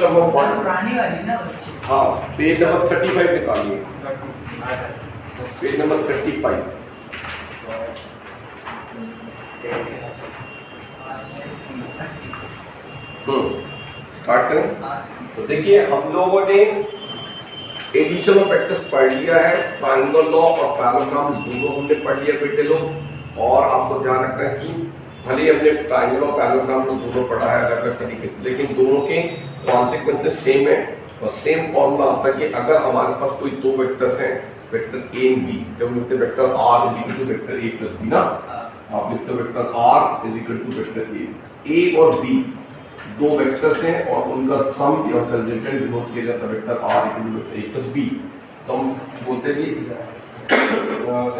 Question number 1 पुरानी वाली ना। हाँ, पेज नंबर 35 निकालिए। Page number 35। स्टार्ट करें। तो देखिए हम लोगों ने एडिशन ऑफ फैक्टर्स पढ़ लिया है, ट्रायंगल लॉ और पैरेललोग्राम दोनों हमने पढ़ लिया बेटे लोग। और आपको ध्यान रखना है कि भले हमने ट्रायंगल और पैरेललोग्राम तो दोनों पढ़ा है अलग अलग तरीके से, लेकिन दोनों के कॉन्सिक्वेंसेस सेम है और सेम फॉर्मूला आता है कि अगर हमारे पास कोई दो वेक्टर्स हैं, वेक्टर ए एंड बी, जब लिखते vector R is equal to vector A plus B ना, आप लिखते vector R is equal to vector A और बी दो वेक्टर्स हैं और उनका सम या उनका रिजल्टेंट डिनोट किया जाता है vector R equal to vector A plus B. तो हम बोलते हैं कि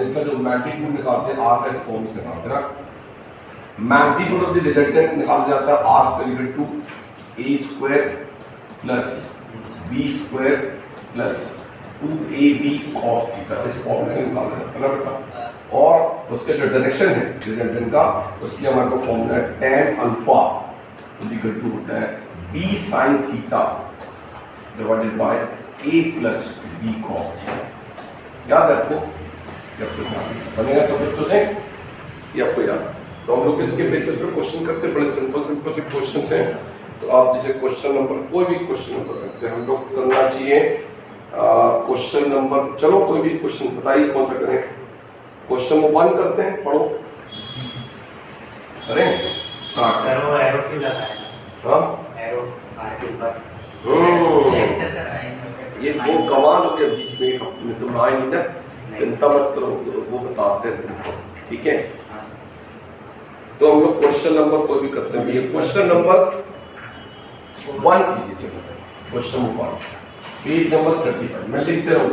इसका जो मैग्नीट्यूड निकालते हैं आर का इस फॉर्म से निकालते हैं ना, मैग्नीट्यूड ऑफ द रिजल्टेंट निकाला जाता है R square equal to A square plus B square plus 2ab cos theta, इस फॉर्म से निकाला जाता है ना बेटा। और उसके जो डायरेक्शन है रिजल्टेंट का, उसके हमारे को फॉर्मूला है tan अल्फा इक्वल टू होता है b sin theta divided by a plus b cos theta. याद है आपको? बनेगा सब बच्चों से ये आपको याद। तो हम लोग इसके बेसिस पे क्वेश्चन करते हैं, बड़े सिंपल से क्वेश्चन हैं। तो आप जैसे क्वेश्चन नंबर कोई भी क्वेश्चन कर सकते हैं, हम लोग करना चाहिए क्वेश्चन नंबर, चलो कोई भी क्वेश्चन बताइए कौन सा करें। क्वेश्चन नंबर 1 करते हैं, पढ़ो करें स्टार्ट। सर वो एरो क्यों लगाया? हाँ एरो आगे ऊपर। ये वो कमाल हो गया बीच में, एक हफ्ते में तुम आए नहीं ना, चिंता मत करो वो बताते हैं तुमको, ठीक है। तो हम लोग क्वेश्चन नंबर कोई भी करते हैं, ये क्वेश्चन नंबर 1 कीजिए। चलो क्वेश्चन नंबर 1 पेज नंबर 35 मैं लिखते रहूं।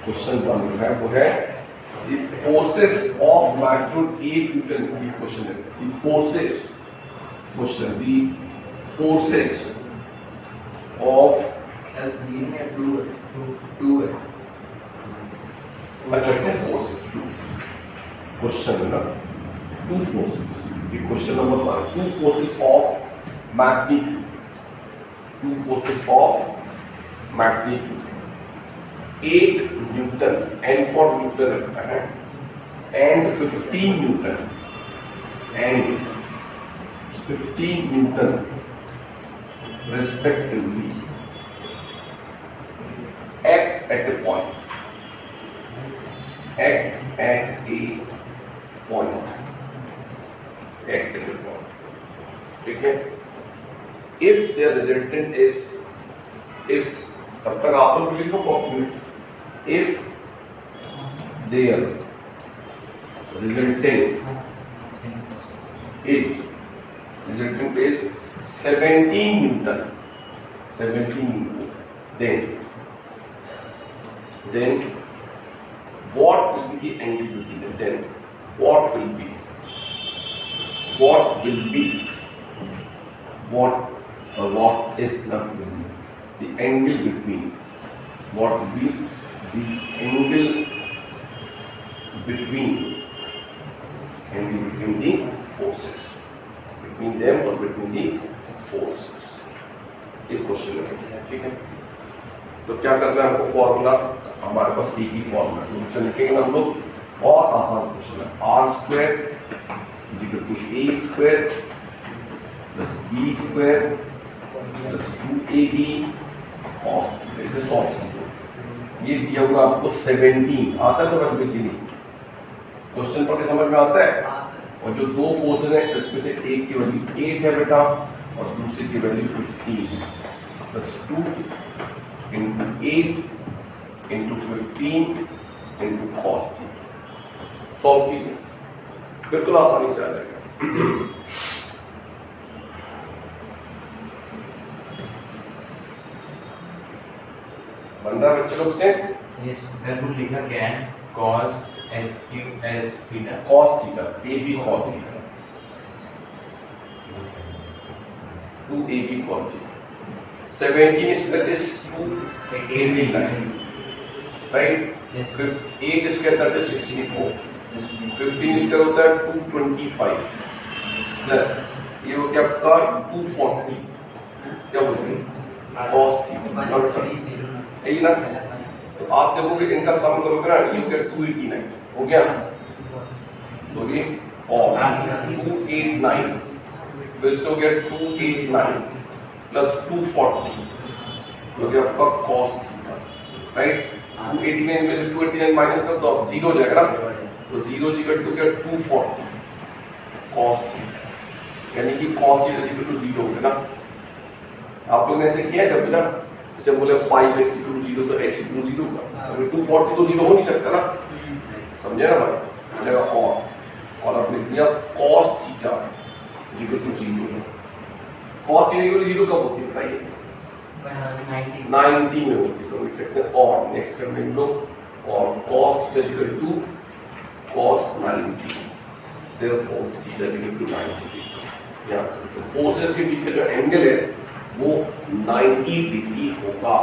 क्वेश्चन 1 जो है वो है the forces of magnitude 8 Newton की क्वेश्चन है। the forces question the forces of अच्छा forces क्वेश्चन है ना, two forces, ये question number 1, two forces of magnitude, two forces of magnitude 8 Newton, n for Newton रखना है, and 15 Newton and 15 Newton respectively act at a point, act at a point, act at a point, ठीक है। if their resultant is, if तब तक आप लोग लिखो copy में, if their resultant is 17 Newton, 17 Newton, then what will be the angle between them? Then what will be what is the angle between, what will be the angle between the forces, between them or between the forces, ये question है, ठीक है। तो क्या करना है हमको, formula हमारे पास एक ही फॉर्मूला, सोल्यूशन लिखेंगे हम लोग। बहुत आसान क्वेश्चन है, R square equal to A square plus B square plus 2ab cos theta, इसे सॉल्व कीजिए। ये दिया हुआ आपको 17 आता है समझ में कि नहीं? क्वेश्चन पढ़ के समझ में आता है। और जो दो फोर्सेस हैं इसमें से एक की वैल्यू 8 है बेटा और दूसरे की वैल्यू 15 है, plus 2 into 8 into 15 into cos theta. Solve कीजिए, बिल्कुल आसानी से आ जाएगा। बंदा बच्चे लोग से यस सर वो लिखा क्या है? cos s theta, cos theta, ab cos theta, 2ab cos theta, 17 is 2ab line, right? Yes. 8 square that is 64, 15 square होता है 225 प्लस ये हो गया आपका 240, क्या बोलते यही ना, तो आप देखोगे इनका सम करोगे ना, ये हो गया 289 हो गया, तो ये और 289 फिर से हो गया 289 प्लस 240 हो गया आपका cos थीटा, राइट। 289 में से 289 माइनस कर दो, 0 हो जाएगा ना, तो 0 इक्वल टू क्या 240 cos थीटा, यानी कि cos थीटा इक्वल टू 0 हो गया ना। आप लोगों ने ऐसे किया है कभी ना, जैसे बोले 5x इक्वल टू 0 तो x इक्वल टू 0 का, अगर 240 तो 0 हो नहीं सकता ना, समझे ना भाई। और आपने दिया cos theta equal to 0, cos theta equal to 0 कब होती है बताइए? 90 में होती है, तो लिख सकते हैं और नेक्स्ट करने हम लोग और cos theta equal to cos 90, therefore theta equal to 90 degree. याद रखिए फोर्सेस के बीच का जो एंगल है वो 90 डिग्री होगा।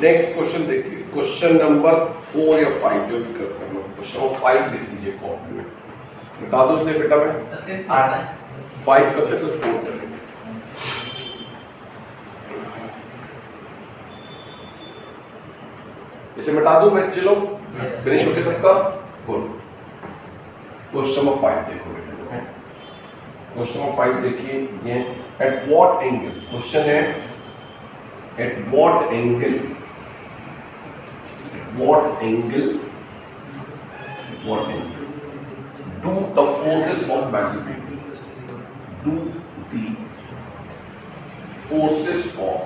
नेक्स्ट क्वेश्चन देखिए, क्वेश्चन नंबर 4 या 5 जो भी करते हैं, क्वेश्चन नंबर 5 लिख लीजिए कॉपी में, बता दो उसे बेटा मैं 5 करते फिर 4 करेंगे। इसे मिटा दूं मैं, चलो फिनिश हो गया सबका, गुड। क्वेश्चन नंबर 5 देखो बेटा, क्वेश्चन नंबर 5 देखिए, ये एट व्हाट एंगल, क्वेश्चन है at what angle, what angle do the forces of magnitude, do the forces of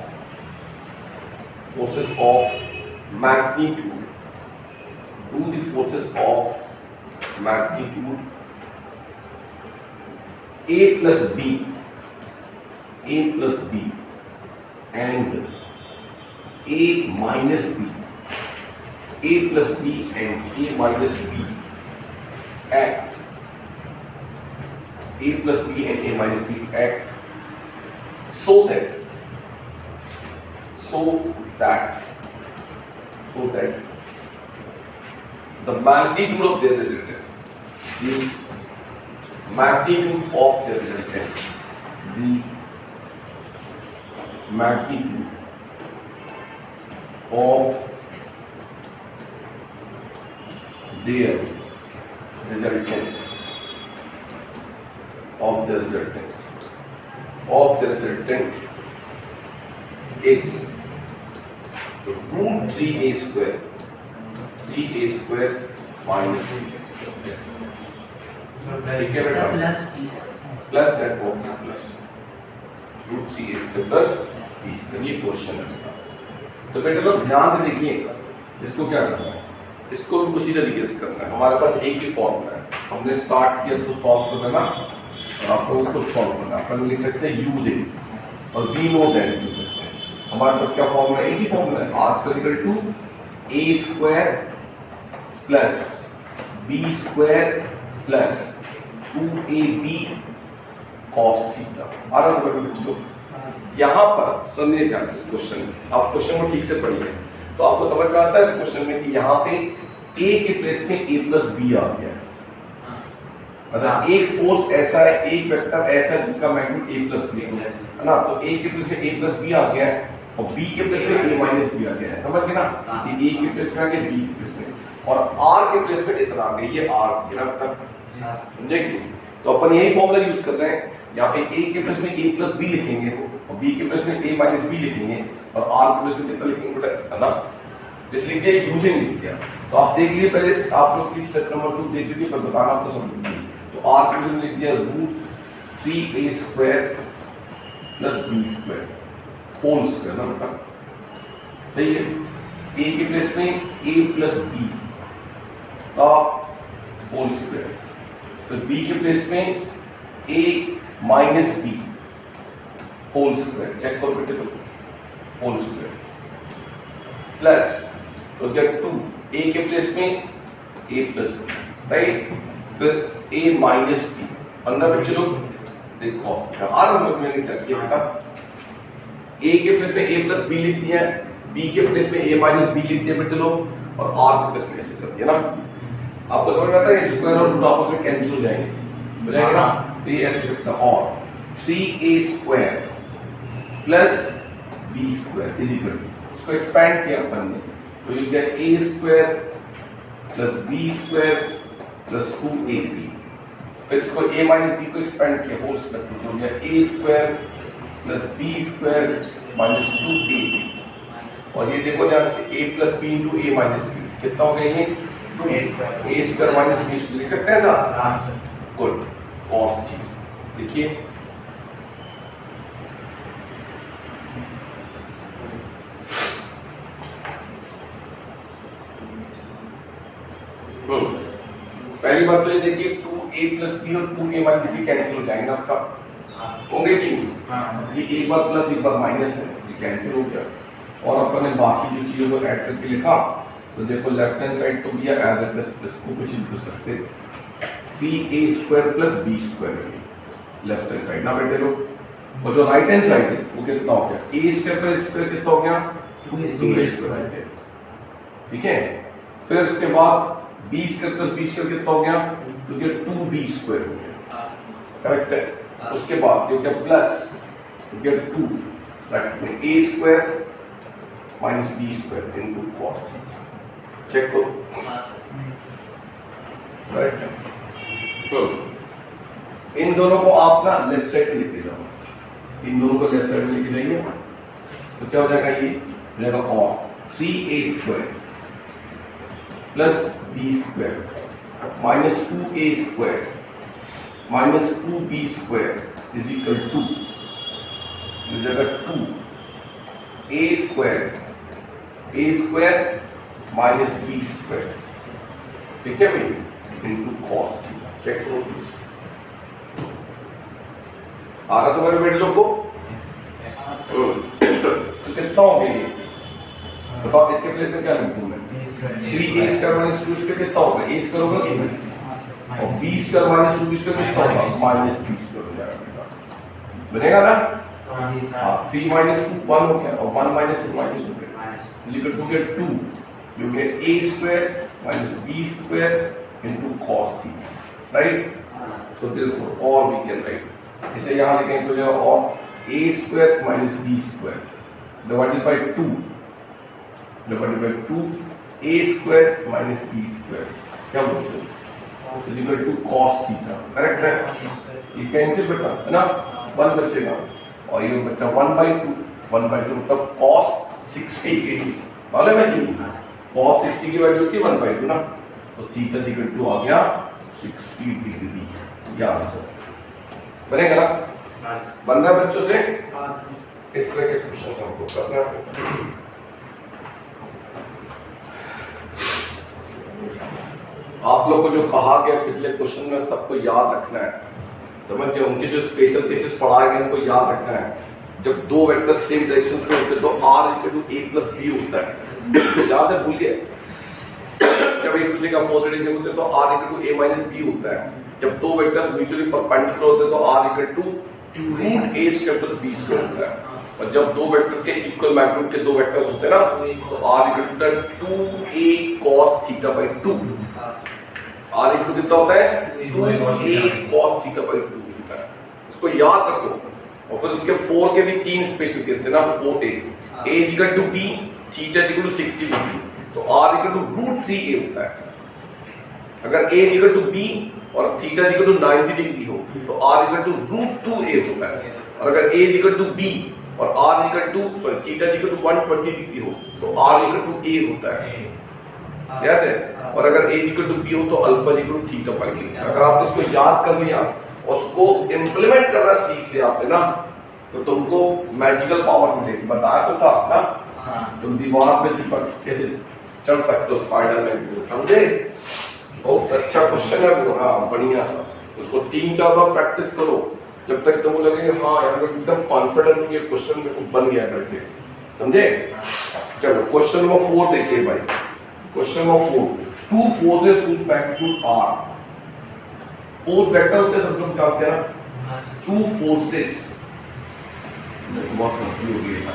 magnitude, do the forces of magnitude a plus b and a minus b, a plus b and a minus b act, a plus b and a minus b act so that the magnitude of their resultant, the magnitude of their resultant, the magnitude of their resultant is root 3a square minus b square, ठीक है बेटा, plus है plus root 3a square plus b square, ये question है। तो बेटा लोग ध्यान से देखिए, इसको क्या करना है, इसको भी उसी तरीके से करना है। हमारे पास एक ही फॉर्मूला है, हमने स्टार्ट किया इसको सॉल्व करना ना, और आपको खुद सॉल्व करना है। अपन लिख सकते हैं यूजिंग और वी नो दैट लिख सकते हैं। हमारे पास क्या फॉर्मूला है, एक ही फॉर्मूला है, R square equal to A square plus B square plus 2ab cos theta. आ रहा समझ में बच्चों? यहाँ पर सुनिए ध्यान से इस क्वेश्चन में, आप क्वेश्चन को ठीक से पढ़िए तो आपको समझ में आता है इस क्वेश्चन में कि यहाँ पे a के प्लेस में a प्लस बी आ गया है, मतलब एक फोर्स ऐसा है, एक वेक्टर ऐसा है जिसका मैग्नीट्यूड a प्लस बी है ना, तो a के प्लेस में a प्लस बी आ गया है और b के प्लेस में a माइनस बी आ गया है, समझ गए ना, ये a के प्लेस में आ गया, b के प्लेस में, और r के प्लेस में इतना आ गया, ये r है ना, समझे? तो अपन यही फॉर्मूला यूज कर रहे हैं, यहाँ पे a के प्लेस में a प्लस बी लिखेंगे और b के प्लेस में a माइनस बी लिखेंगे और r के प्लेस में कितना लिखेंगे बेटा, है ना, इसलिए लिख दिया यूजिंग लिख दिया। तो आप देख लिए पहले, आप लोग की स्टेप नंबर 2 देख लीजिए, फिर बताना आपको समझ में। तो r के प्लेस में लिख दिया root 3a square plus b square whole square ना बेटा, सही है। a के प्लेस में a प्लस b का होल स्क्वायर, तो b के प्लेस में a minus b whole square, check करो बेटे, तो होल स्क्वायर प्लस तो क्या 2 a के प्लेस में a प्लस b, राइट, फिर a माइनस b, अंदर बच्चे लोग देखो आ रहा समझ में क्या किया बेटा, ए के प्लेस में ए प्लस बी लिख दिया है, बी के प्लेस में ए माइनस बी लिख दिया बेटे लोग, और आर के प्लेस में ऐसे कर दिया ना। आपको समझ में आता है? स्क्वायर और रूट आपस में कैंसिल हो जाएंगे, हो जाएगा ना। तो ये ऐसे हो सकता है, और 3a square plus B square is equal to, उसको एक्सपेंड किया अपन ने, तो ये क्या, a square plus b square plus 2ab, फिर इसको a माइनस b को एक्सपेंड किया होल स्क्वायर, तो हो गया a square plus b square minus 2ab, और ये देखो ध्यान से a plus b into a minus b कितना हो गया, ये a square minus b square लिख सकते हैं ऐसा। गुड, cos थीटा देखिए, पहली बात तो ये देखिए 2a प्लस b और 2a माइनस b कैंसिल हो जाएंगे आपका, होंगे कि नहीं? ये एक बार प्लस एक बार माइनस है, ये कैंसिल हो गया, और अपन ने बाकी जो चीजों को ऐड करके लिखा, तो देखो लेफ्ट हैंड साइड तो भी एज इट इज, इसको कुछ नहीं कर सकते, 3a square plus b square left hand side ना बेटे लोग, और जो राइट हैंड साइड है वो कितना हो गया, a स्क्वायर प्लस स्क्वायर कितना हो गया, 2a स्क्वायर, ठीक है। फिर उसके बाद b square plus b square कितना हो गया, तो ये 2b स्क्वायर हो गया, करेक्ट है। उसके बाद ये क्या, प्लस ये 2 a square minus b square into cos theta, check करो, करेक्ट है। तो इन दोनों को आप ना लेफ्ट साइड पे लिख दीजिए, इन दोनों को लेफ्ट साइड में लिख देंगे, तो क्या हो जाएगा, ये हो जाएगा और 3a square plus b square minus 2a square minus 2b square is equal to, हो जाएगा 2a square minus b square, ठीक है भाई, इनटू cos थीटा, चेक करो प्लीज, आ रहा समझ में लोग को? तो कितना हो गया ये बताओ, इसके प्लेस में क्या लिख दूं मैं, 3a स्क्वायर माइनस 2 स्क्वायर कितना होगा, a स्क्वायर होगा और b square minus 2b square कितना होगा, माइनस b स्क्वायर हो जाएगा, बनेगा ना। हाँ, 3 माइनस 2 1 हो गया, और 1 माइनस 2 माइनस हो गया, equal to get 2, you get a square minus b square into cos theta, right? So therefore, or we can write, इसे यहाँ लिखेंगे तो जाएगा और a square minus b square divided by 2 a square minus b square, क्या बोलते हैं, is equal to cos theta, correct है। ये कैंसिल बेटा है ना, 1 बचेगा, और ये बच्चा 1/2 मतलब cos 60 डिग्री, मालूम है कि cos 60 की वैल्यू होती है 1/2 ना, तो थीटा इक्वल टू आ गया 60 डिग्री, ये आंसर बनेगा ना। बन रहा है बच्चों से? इस तरह के क्वेश्चन हमको करना है। आप लोग को जो कहा गया पिछले क्वेश्चन में सबको याद रखना है, समझ गए, उनके जो स्पेशल केसेस पढ़ाए गए उनको याद रखना है। जब दो वेक्टर सेम डायरेक्शन में होते तो r equal to a plus b होता है, याद है, भूल गए? जब एक दूसरे के अपोजिट डायरेक्शन होते तो r equal to a minus b होता है। जब दो वेक्टर्स म्यूचुअली परपेंडिकुलर होते तो r equal to root a square plus b square होता है। और जब दो वेक्टर्स के इक्वल मैग्नीट्यूड के दो वेक्टर्स होते हैं ना, तो r equal to 2a cos theta by 2, r equal कितना होता है, 2a cos थीटा बाय 2 होता है, इसको याद रखो। और फिर उसके 4 के भी 3 स्पेशल केस थे ना, 4a is equal to b, theta is equal to 60 degree, तो r equal to root 3a होता है। अगर a is equal to b और theta is equal to 90 degree हो तो r equal to root 2a होता है। और अगर a is equal to b और r equal to theta is equal to 120 degree हो तो r इक्वल टू a होता है, याद है। और अगर a इक्वल टू b हो तो alpha equal to theta by b। अगर आपने इसको याद कर लिया और उसको इंप्लीमेंट करना सीख लिया आपने ना, तो तुमको मैजिकल पावर मिलेगी। बताया तो था ना, तुम दीवार पे चिपक कैसे चढ़ सकते हो स्पाइडरमैन, समझे? बहुत अच्छा क्वेश्चन है वो, हाँ बढ़िया सा। उसको 3-4 बार प्रैक्टिस करो जब तक तुमको लगे हाँ यार एकदम कॉन्फिडेंट ये क्वेश्चन मेरे को बन गया करके, समझे? चलो क्वेश्चन नंबर 4 देखिए भाई। Question number 4, two forces whose magnitude r, force vector होते हैं सब लोग जानते हैं ना, टू फोर्सेस बहुत सिंपल हो गया।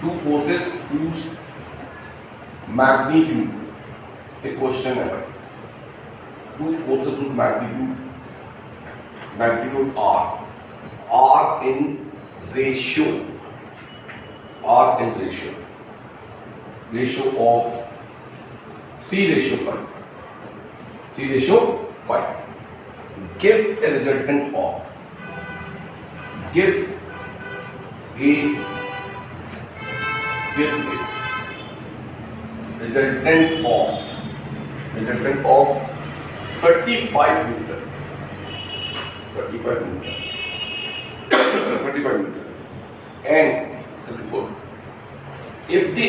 टू फोर्सेस whose magnitude, एक क्वेश्चन है भाई, two forces whose magnitude are in ratio of 3:5. Give a resultant of resultant of 35 Newton. 35 Newton. 35 Newton. And 34. If the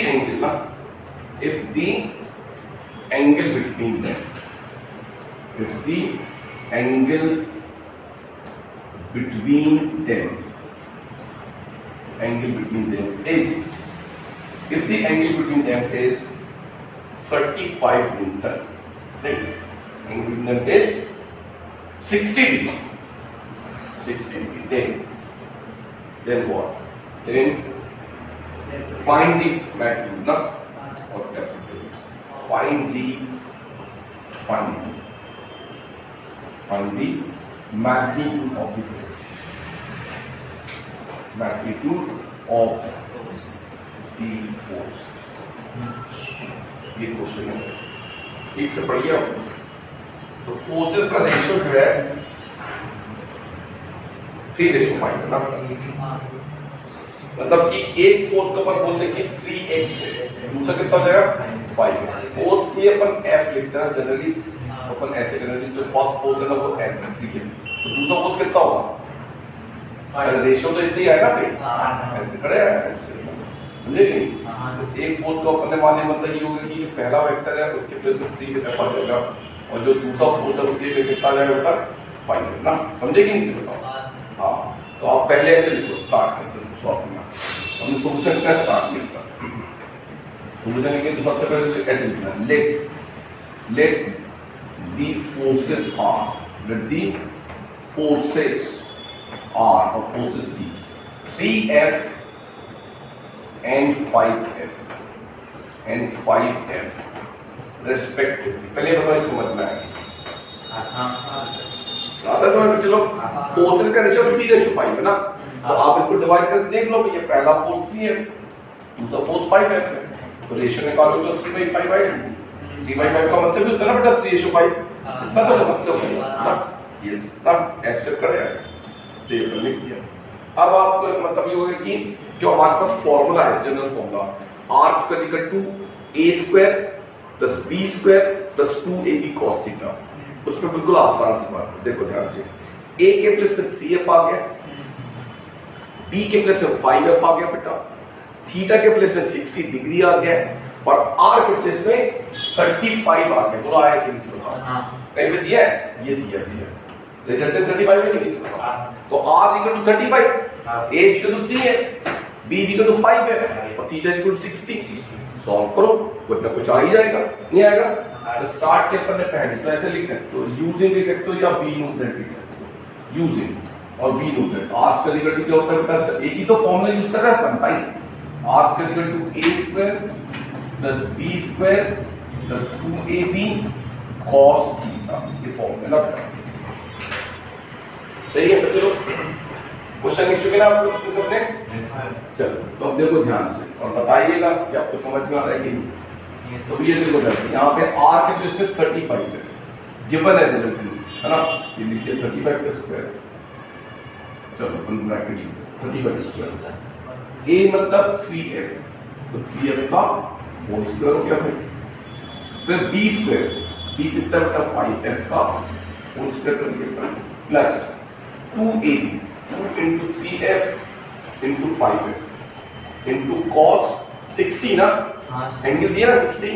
angle between them is 35 Newton, then angle between them is 60 degree. Then what? Then find the magnitude, not or capital. Find the magnitude of the forces. ये question है, एक से पढ़िए। तो forces का ratio जो है 3:5 है ना, मतलब कि एक फोर्स का अपन बोलते हैं कि 3x है, दूसरा कितना हो जाएगा 5x। फोर्स की अपन F लिखते हैं जनरली, अपन ऐसे जनरली जो फर्स्ट फोर्स है ना वो F है, ठीक है। तो दूसरा फोर्स कितना होगा, रेशियो तो इतना ही आएगा भाई, ऐसे खड़े हैं ऐसे, समझे कि नहीं। तो एक फोर्स को अपन ने माने मतलब ये होगा कि जो पहला वेक्टर है उसके प्लेस में 3 F आ जाएगा, और जो दूसरा फोर्स है उसके लिए कितना आ जाएगा बेटा 5 ना, समझे कि नहीं बताओ। हाँ, तो आप पहले ऐसे लिखो, स्टार्ट करते हैं सॉल्व करना। हमने सॉल्यूशन का स्टार्ट लिखा, सॉल्यूशन लिखे तो सबसे पहले ऐसे लिखना, लेट दी फोर्सेस आर, और forces be 3F and 5F respectively. पहले बताओ समझना है, समझ में चलो। फोर्सेस का रेशियो 3:5 है ना, तो आप इनको डिवाइड करके देख लो, ये पहला फोर्स 3F, दूसरा फोर्स 5F है, तो रेशियो निकालो तो 3/5 आएगा। 3/5 का मतलब भी होता है ना बेटा 3:5, इतना तो समझते हो ना, यस ना, एक्सेप्ट करें तो ये लिख दिया। अब आपको मतलब ये होगा कि जो हमारे पास फॉर्मूला है, general formula r² = a² + b² + 2ab cos θ, उसमें बिल्कुल आसान सी बात है, देखो ध्यान से। a के प्लेस में 3F आ गया, b के प्लेस में 5F आ गया बेटा, थीटा के प्लेस में 60 डिग्री आ गया, और r के प्लेस में 35 आ गया। बोलो आया कि नहीं बताओ, कहीं पे दिया है, ये दिया रिजल्टेंट 35 है कि नहीं बताओ। तो r = 35, a = 3F, b = 5F, और थीटा = 60। सॉल्व करो, कुछ ना कुछ आ ही जाएगा, नहीं आएगा तो स्टार्ट के अपन ने पहले तो ऐसे लिख सकते हो, यूजिंग लिख सकते हो या बी न्यूटन लिख सकते हो, यूजिंग और बी न्यूटन। r² क्या होता है बेटा, एक ही तो फॉर्मूला यूज कर रहा है अपन भाई, r² = a² + b² + 2ab cos θ, ये फॉर्मूला बेटा सही है। तो चलो क्वेश्चन लिख चुके ना आप लोग सबने, चलो तो अब देखो ध्यान से और बताइएगा कि आपको समझ में आ रहा है कि नहीं। तो ये देखो ध्यान से, यहाँ पे r के प्लेस में 35 है, गिवन है है ना, ये लिखिए 35², चलो अपन ब्रैकेट लिखते 35², a मतलब 3F, तो 3F का होल स्क्वायर हो गया भाई, फिर b² b कितना बेटा 5F का होल स्क्वायर करके plus 2ab 2 into 3F into 5F into cos 60 ना, एंगल दिया ना 60,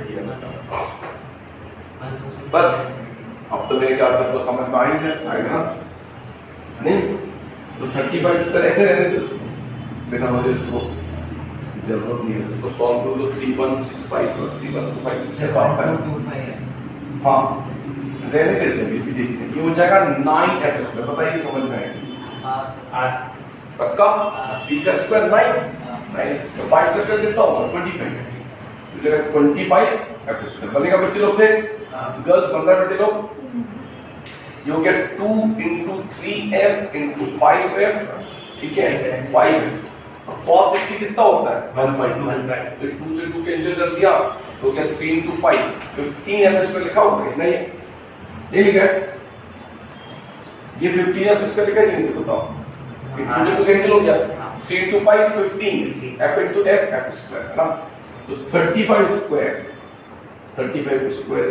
दिया बस। अब तो मेरे ख्याल से आपको समझ में आएगा नहीं, तो 35 इस तरह से रहने दो उसको, बिना मुझे उसको जरूरत नहीं है, इसको सॉल्व कर लो। 3165 और 3125 ऐसा आता है, हाँ रहने देते हैं, भी देखते हैं, ये हो जाएगा 9F²। बताइए समझ में आएगा, पक्का? 3 का स्क्वायर 9, 9 तो 5 का स्क्वायर कितना होगा? 25, 25 f स्क्वायर बनेगा बच्चे लोग से, गर्ल्स बन रहा है बेटे लोग। You get 2 into 3f into 5f, ठीक है 5f। cos 60 कितना होता है? 1/2, तो 2 से 2 कैंसिल कर दिया तो क्या 3 into 5 15f स्क्वायर लिखा होगा नहीं? ये लिखा है, ये 15f स्क्वायर लिखा है नहीं? बताओ, 2 से 2 कैंसिल हो गया, 3 into 5 15, f into f square है ना। तो 35 स्क्वायर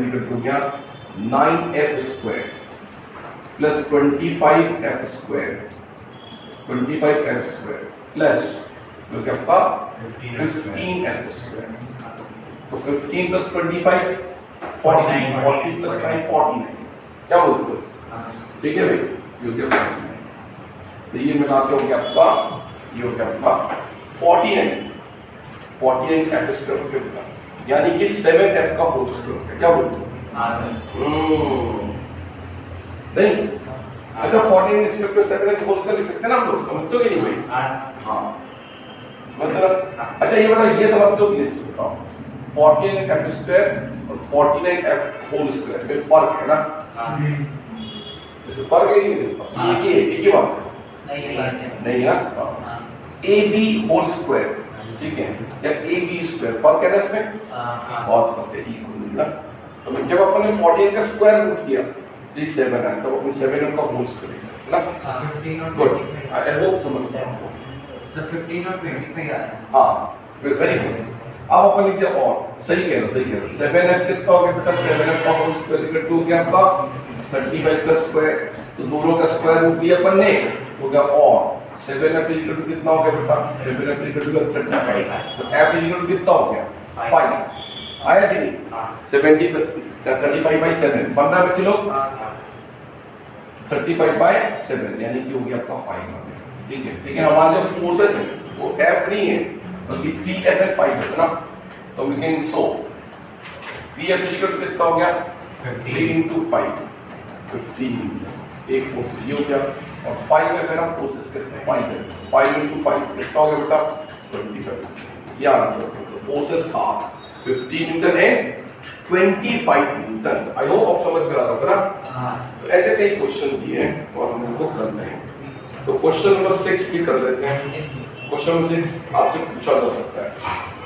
इक्वल टू क्या? 9f square plus 25f square plus जो कि आपका 15f स्क्वायर। तो 15 प्लस 25 49, 40 प्लस 9 49, क्या बोलते हो? ठीक है भाई, ये हो गया 49। तो ये मिला के हो गया आपका, ये हो गया आपका 49f स्क्वायर हो गया, यानी कि 7f का होल स्क्वायर हो गया। क्या बोलते हो? हाँ सर। नहीं, अच्छा 14 square plus 7f whole square लिख सकते हैं ना हम लोग, समझते हो कि नहीं भाई? हाँ मतलब अच्छा ये बताओ, ये समझते हो कि नहीं? बताओ 14f स्क्वायर और 49f होल स्क्वायर में फर्क है ना? इससे फर्क है कि नहीं? एक ही बात नहीं है ना? ab होल स्क्वायर, ठीक है, या ab स्क्वायर, फर्क है ना इसमें? बहुत फर्क है, इक्वल ना। तो जब अपन ने 14 का स्क्वायर रूट किया तो 7 है, तब अपन 7 का होल स्क्वायर लिख सकते हैं ना। 15 और गुड, 25 आई होप समझते हैं आपको। सर 15 और 25 आ रहा है। हाँ वेरी गुड। अब अपन लिख दिया और, सही कह रहे हो 7f कितना हो गया बेटा? 7f का होल स्क्वायर इक्वल टू क्या आपका 35 का स्क्वायर, तो दोनों का स्क्वायर रूट लिया अपन ने, हो गया और 7f इक्वल टू कितना हो गया बेटा? 7f इक्वल टू 35, तो f इक्वल टू कितना हो गया? 5 आया कि नहीं? 35/7 बन रहा है बच्चे लोग, 35/7 यानी कि हो गया आपका 5 आ गया, ठीक है। लेकिन हमारे जो फोर्सेस है वो f नहीं है बल्कि 3f and 5 है ना। तो we can so 3f equal to कितना हो गया? 3 into 5 15, एक फोर्स ये हो गया, और 5f है ना, फोर्सेस कितने? 5 है, 5 into 5 कितना हो गया बेटा? 25, ये आंसर। तो फोर्सेस था 15 न्यूटन है 25 न्यूटन। आई होप आप समझ में आ रहा होगा ना। तो ऐसे कई क्वेश्चन दिए हैं और हम उनको कर रहे हैं। तो क्वेश्चन नंबर 6 भी कर लेते हैं। क्वेश्चन नंबर 6 आपसे पूछा जा सकता है,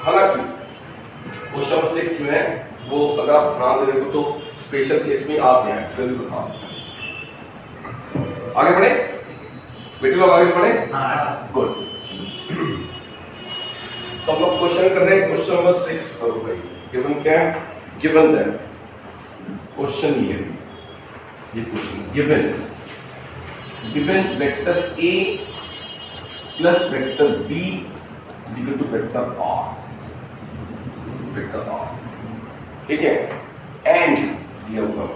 हालांकि क्वेश्चन नंबर 6 जो है वो अगर आप ध्यान से देखो तो स्पेशल केस में आ गया है। फिर आगे बढ़े बेटे लोग, आगे बढ़े। गुड। तो हम लोग क्वेश्चन कर रहे हैं, क्वेश्चन नंबर 6 करो भाई। गिवन क्या है? गिवन है क्वेश्चन, ये question given vector a plus vector b equal to vector r, ठीक है। एंड दिया होगा,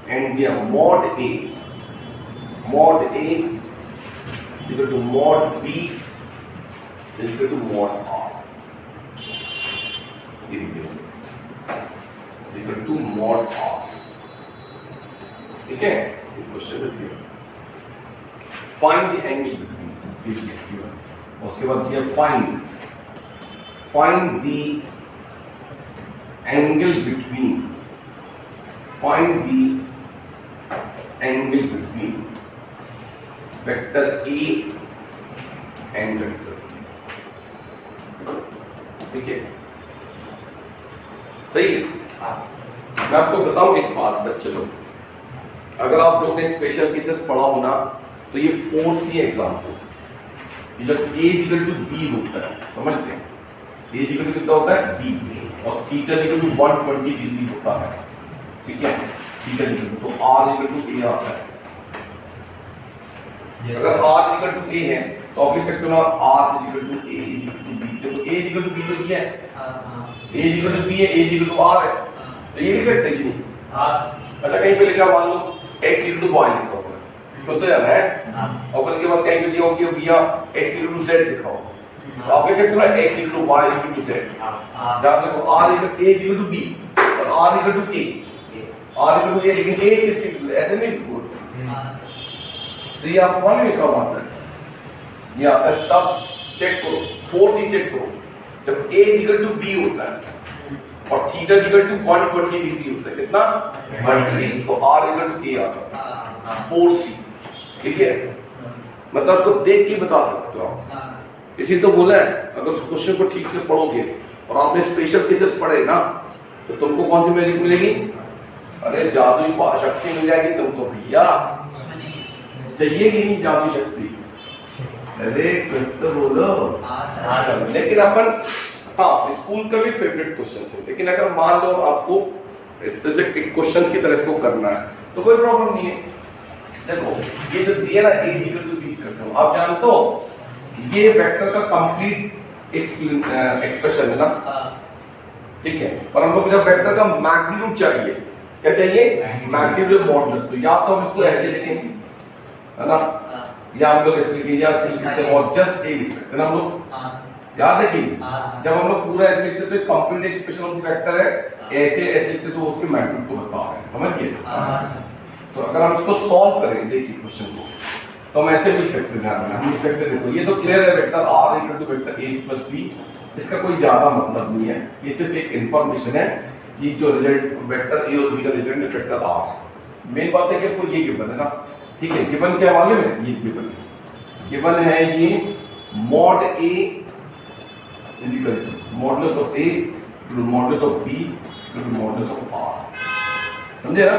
एंड दिया mod a equal to mod b equal to mod r, equal to mod r, ठीक है। क्वेश्चन देखिए, फाइंड द एंगल बिटवीन, उसके बाद दिया find the angle between vector a and vector, ठीक है, सही है। मैं आपको बताऊं एक बात बच्चे लोग, अगर आप लोग ने स्पेशल केसेस पढ़ा हो ना तो ये 4C एग्जाम्पल, जब a इक्वल टू b होता है, समझते हैं? a इक्वल टू कितना होता है? b, और थीटा इक्वल टू 120 डिग्री होता है, ठीक है। थीटा इक्वल टू, तो r इक्वल टू a आता है। अगर r इक्वल टू a है तो आप लिख सकते हो ना r equal to a equal to b, तो a इक्वल टू b तो ये है, a इक्वल टू b है, a इक्वल टू r है, तो ये लिख सकते हैं कि नहीं? अच्छा कहीं पे लिखा मान लो x इक्वल टू y लिखा होगा, सुनते जाना है, और फिर उसके बाद कहीं पे दिया हो कि भैया x इक्वल टू z लिखा हो, तो आप लिख सकते हो ना x equal to y equal to z। ध्यान देखो r equal a equal to b और r equal to a, r equal to a, लेकिन a किसके इक्वल? ऐसे नहीं लिखो, तो ये आपको मान लिखा हुआ आता है, ये आता है तब चेक करो, फोर्स ही चेक करो जब A इक्वल टू B होता है और थीटा इक्वल टू 120 डिग्री होता है, कितना 120, तो R इक्वल टू A आता है 4C, ठीक है। मतलब उसको देख के बता सकते हो आप, इसी तो बोला है अगर उस क्वेश्चन को ठीक से पढ़ोगे और आपने स्पेशल केसेस पढ़े ना तो तुमको कौन सी मैजिक मिलेगी, अरे जादुई शक्ति मिल जाएगी। तुम तो भैया चाहिए कि नहीं जादुई शक्ति, अरे कुछ तो बोलो। लेकिन अपन हाँ स्कूल का भी फेवरेट क्वेश्चन है, लेकिन अगर मान लो आपको स्पेसिफिक क्वेश्चन की तरह इसको करना है तो कोई प्रॉब्लम नहीं है। देखो ये जो दिया ना A इक्वल टू B करते हो, आप जानते हो ये वेक्टर का कंप्लीट एक्सप्रेशन है ना, ठीक है। पर हम लोग जब वेक्टर का मैग्नीट्यूड चाहिए, क्या चाहिए, मैग्नीट्यूड मॉडुलस, तो या तो हम इसको ऐसे लिखेंगे है ना, या हम लोग ऐसे लिखेंगे, या ऐसे लिख सकते हैं और जस्ट A लिख सकते हैं ना हम लोग, याद है कि जब हम लोग पूरा ऐसे लिखते तो कंप्लीट एक्सप्रेशन ऑफ वेक्टर है, ऐसे लिखते तो उसके मैग्नीट्यूड को बता रहे हैं, समझिए। तो अगर हम इसको सॉल्व करें, देखिए क्वेश्चन को, तो हम ऐसे लिख सकते हैं, ध्यान में हम लिख सकते हैं, देखो ये तो क्लियर है vector R equal to vector A plus B, इसका कोई ज्यादा मतलब नहीं है, ये सिर्फ एक इंफॉर्मेशन है कि जो रिजल्ट वेक्टर A और B का रिजल्ट वेक्टर R है। मेन बात है कि आपको ये गिवन है ना, ठीक है। गिवन क्या मालूम है, ये गिवन है ये mod A equal to modulus of A to modulus of B to modulus of R, समझे ना।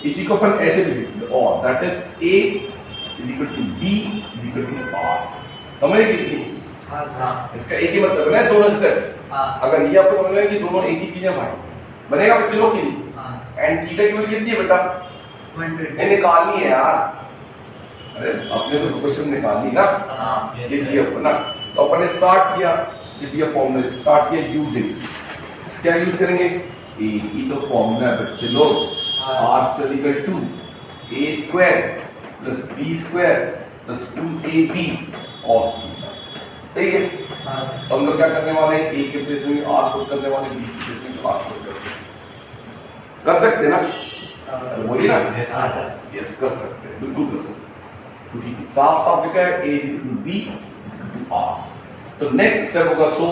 इसी को अपन ऐसे लिख सकते हैं, और that is A is equal to B is equal to R, समझ गए कि नहीं? हाँ, इसका एक ही मतलब है दोनों स्टेप। अगर ये आपको समझ में आए कि दोनों एक ही चीजें भाई, बनेगा बच्चे लोग की नहीं। एंड थीटा की वैल्यू कितनी है बेटा, 120 निकालनी है यार, अरे अपने तो क्वेश्चन निकालनी ना, ये दिया अपन ना, तो अपन ने स्टार्ट किया, ये दिया फॉर्मूला स्टार्ट किया यूजिंग, क्या यूज करेंगे, एक ही तो फॉर्मूला है बच्चे लोग, R square equal to A square plus B square plus 2AB और थीटा, सही है। तो हम लोग क्या करने वाले हैं, A के प्लेस में R पुट करने वाले, B के प्लेस में R पुट कर सकते हैं ना, बोलिए ना, यस कर सकते हैं, बिल्कुल कर सकते हैं, क्योंकि साफ साफ लिखा है A equal to B equal to R। तो नेक्स्ट स्टेप होगा, सो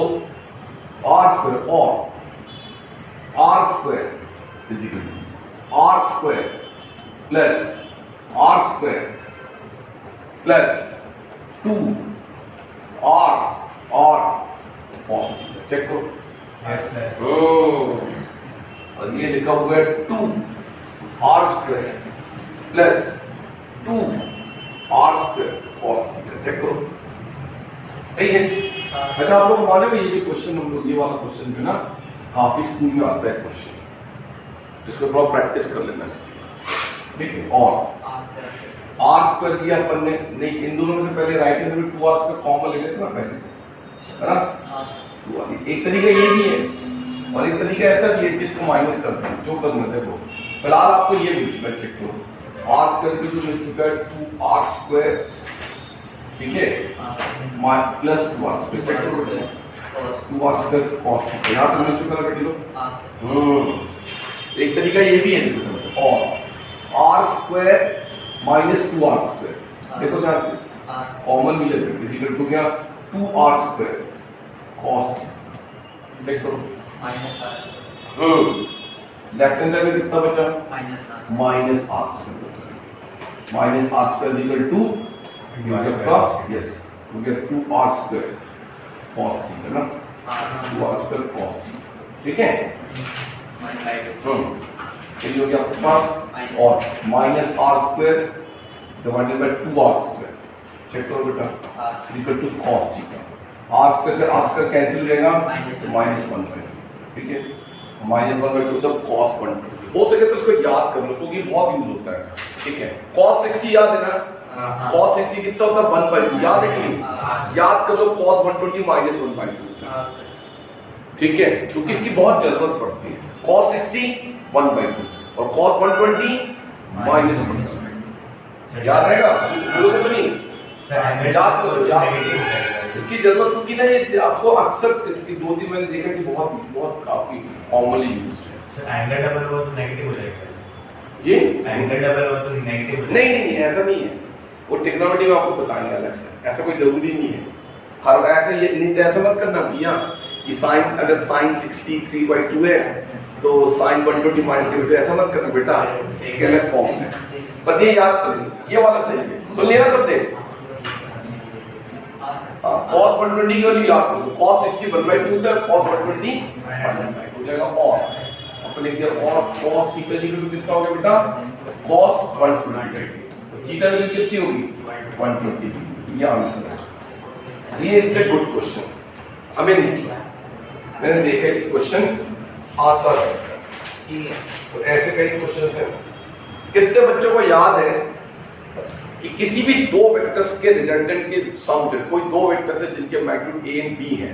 R स्क्वायर और R square is equal to R square plus R square plus 2R और cos थीटा, चेक करो। Yes sir. और ये लिखा हुआ है 2R square plus 2R square cos theta, check करो, सही है। अच्छा आप लोग मालूम है ये क्वेश्चन, हम लोग ये वाला क्वेश्चन जो है ना काफी स्कूल में आता है क्वेश्चन, जिसको थोड़ा प्रैक्टिस कर लेना चाहिए, ठीक है। और R स्क्वायर दिया अपन ने, नहीं इन दोनों में से पहले राइट हैंड में 2R स्क्वायर कॉमन ले लेते ना पहले, है ना। एक तरीका ये भी है और एक तरीका ऐसा भी है जिसको माइनस करते हैं, जो करना है वो फिलहाल आपको ये मिल चुका है, चेक करो। R स्क्वायर की जो मिल चुका है 2R स्क्वायर, ठीक है, प्लस 2R स्क्वायर, चेक करो 2R स्क्वायर cos थीटा, यहां पे मिल चुका है बेटी लोग। एक तरीका ये भी है, और R square minus 2R square, देखो ध्यान से कॉमन भी ले सकते, इसी इक्वल टू क्या 2R स्क्वायर cos, चेक करो minus R, left hand side में कितना बचा, minus R square, minus R square equal to yes हो गया 2R स्क्वायर cos थीटा ना, 2R स्क्वायर cos थीटा, ठीक है। चलिए हो गया आपके पास, और minus R square divided by 2R square, check करो बेटा equal to cos theta, R square से R स्क्वायर कैंसिल हो जाएगा, -1/2, ठीक है, -1/2 तो cos 1/2, हो सके तो इसको याद कर लो क्योंकि बहुत यूज होता है, ठीक है। cos 60 याद है ना, cos 60 कितना होता है 1/2, याद है कि नहीं, याद कर लो cos 120 -1/2, ठीक है, क्योंकि इसकी बहुत जरूरत पड़ती है। cos 60 1/2 और cos 120 -1/2, याद रहेगा, बोलोगे तो नहीं, याद करो, याद इसकी जरूरत, क्योंकि ना ये आपको अक्सर इसकी 2-3 मैंने देखा कि बहुत काफी कॉमनली यूज्ड है। एंगल डबल हो तो नेगेटिव हो जाएगा जी, एंगल डबल हो तो नेगेटिव, नहीं ऐसा नहीं है, वो ट्रिग्नोमेट्री में आपको बताएंगे अलग से, ऐसा कोई जरूरी नहीं है। हर ऐसे ये नहीं तो ऐसा मत करना भैया कि साइन अगर साइन 63/2 है तो साइन 120 माइनस 3/2 ऐसा मत करना बेटा, इसके अलग फॉर्म है। बस ये याद कर लो, ये वाला सही है, सुन लिया ना सबने? cos 120 की वैल्यू याद कर लो, cos 60/2 होता है, cos 120 हो जाएगा और अपन लिख दिया और cos थीटा की वैल्यू कितना हो गया बेटा? cos 120। तो थीटा की वैल्यू कितनी होगी? 120। ये आंसर है। ये it's a good question. I mean मैंने देखा कि क्वेश्चन आता है, तो ऐसे कई क्वेश्चंस हैं। कितने बच्चों को याद है कि किसी भी दो वेक्टर्स के रिजल्टेंट के सम जो है, कोई दो वेक्टर्स है जिनके मैग्नीट्यूड a एंड b है,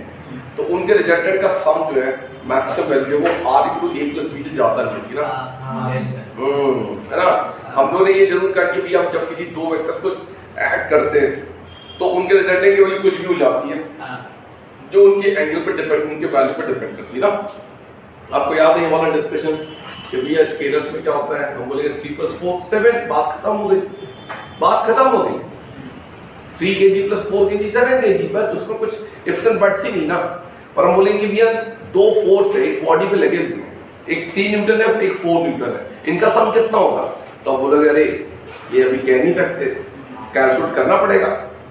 तो उनके रिजल्टेंट का सम जो है मैक्सिमम वैल्यू वो r = a + b से ज्यादा नहीं होगी ना? है ना? हम लोगों ने ये जरूर कहा कि भी आप जब किसी दो वेक्टर्स को ऐड करते हैं तो उनके रिजल्टेंट की वैल्यू कुछ भी हो जाती है, जो उनके एंगल पे डिपेंड, उनके वैल्यू पे डिपेंड करती है ना। आपको याद है ये वाला डिस्कशन कि भैया स्केलर्स में क्या होता है, हम बोलेंगे 3 + 4 7, बात खत्म हो गई, बात खत्म हो गई। 3 kg + 4 kg 7 kg, बस उसको कुछ इफ्स एंड बट्स ही नहीं ना। पर हम बोलेंगे भैया दो फोर्स है एक बॉडी पे लगे हुए हैं, एक 3 न्यूटन है एक 4 न्यूटन है, इनका सम कितना होगा? तो आप बोलोगे अरे ये अभी कह नहीं सकते, कैलकुलेट करना पड़ेगा,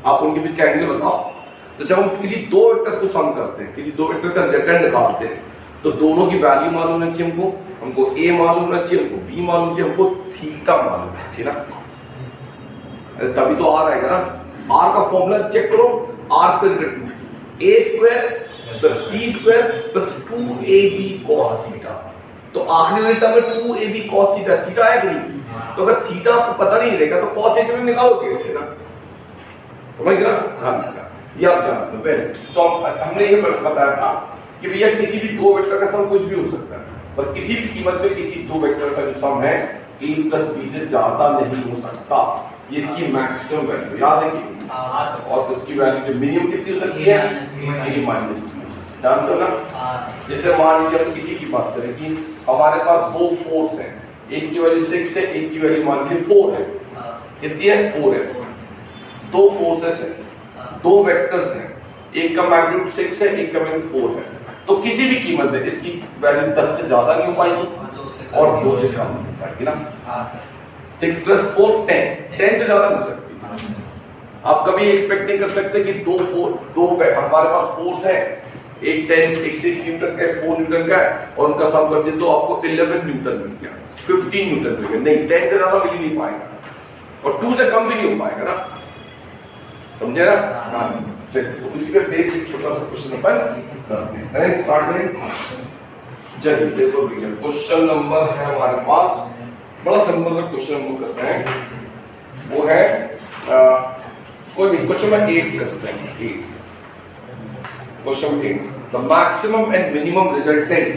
आप उनके बीच का एंगल बताओ। तो जब हम किसी दो वेक्टर्स को सम करते हैं, किसी दो वेक्टर का रिजल्टेंट निकालते हैं, तो दोनों की वैल्यू मालूम होना चाहिए हमको a मालूम होना चाहिए, हमको b मालूम चाहिए, हमको थीटा मालूम होना चाहिए ना, तभी तो r आएगा ना। r का फॉर्मूला चेक करो, r² = a² + b² + 2ab cos theta. तो आखिरी वाली टर्म में 2ab cos थीटा, थीटा है कि नहीं? तो अगर थीटा आपको पता नहीं रहेगा तो cos थीटा भी निकालो कैसे ना, समझ गए ना? ये आप जानते हो पहले। तो हमने ये बताया था कि भैया किसी भी दो वेक्टर का सम कुछ भी हो सकता है, पर किसी भी कीमत पे किसी दो वेक्टर का जो सम है a + b से ज्यादा नहीं हो सकता। ये इसकी मैक्सिमम वैल्यू याद है कि और उसकी वैल्यू जो मिनिमम कितनी हो सकती है? a - b। जानते हो ना? जैसे मान लीजिए हम किसी की बात करें कि हमारे पास दो फोर्स हैं, एक की वैल्यू 6 है, एक की वैल्यू मान लीजिए 4 है। कितनी है? 4 है। दो फोर्सेस है, दो वेक्टर्स हैं, एक का मैग्नीट्यूड 6 है, एक का मैग्नीट्यूड 4 है। तो किसी भी कीमत में इसकी वैल्यू 10 से ज्यादा नहीं हो पाएगी और 2 से कम नहीं हो पाएगी ना। 6 + 4 10 से ज्यादा नहीं हो सकती। आप कभी एक्सपेक्ट नहीं कर सकते कि दो हमारे पास फोर्स है, एक 10 एक 6 न्यूटन का 4 न्यूटन का है, और उनका सम कर दिया तो आपको 11 न्यूटन मिल गया, 15 न्यूटन मिल गया। नहीं, 10 से ज्यादा मिल ही नहीं पाएगा और 2 से कम भी नहीं हो पाएगा ना, समझे ना? चलिए, तो इसी का बेसिक छोटा सा क्वेश्चन अपन करते हैं। करें, स्टार्ट करें। चलिए देखो भैया, क्वेश्चन नंबर है हमारे पास, बड़ा सिंपल सा क्वेश्चन हम लोग करते हैं, वो है कोई भी क्वेश्चन नंबर 8 करते हैं। 8 question 8, the maximum and minimum resultant,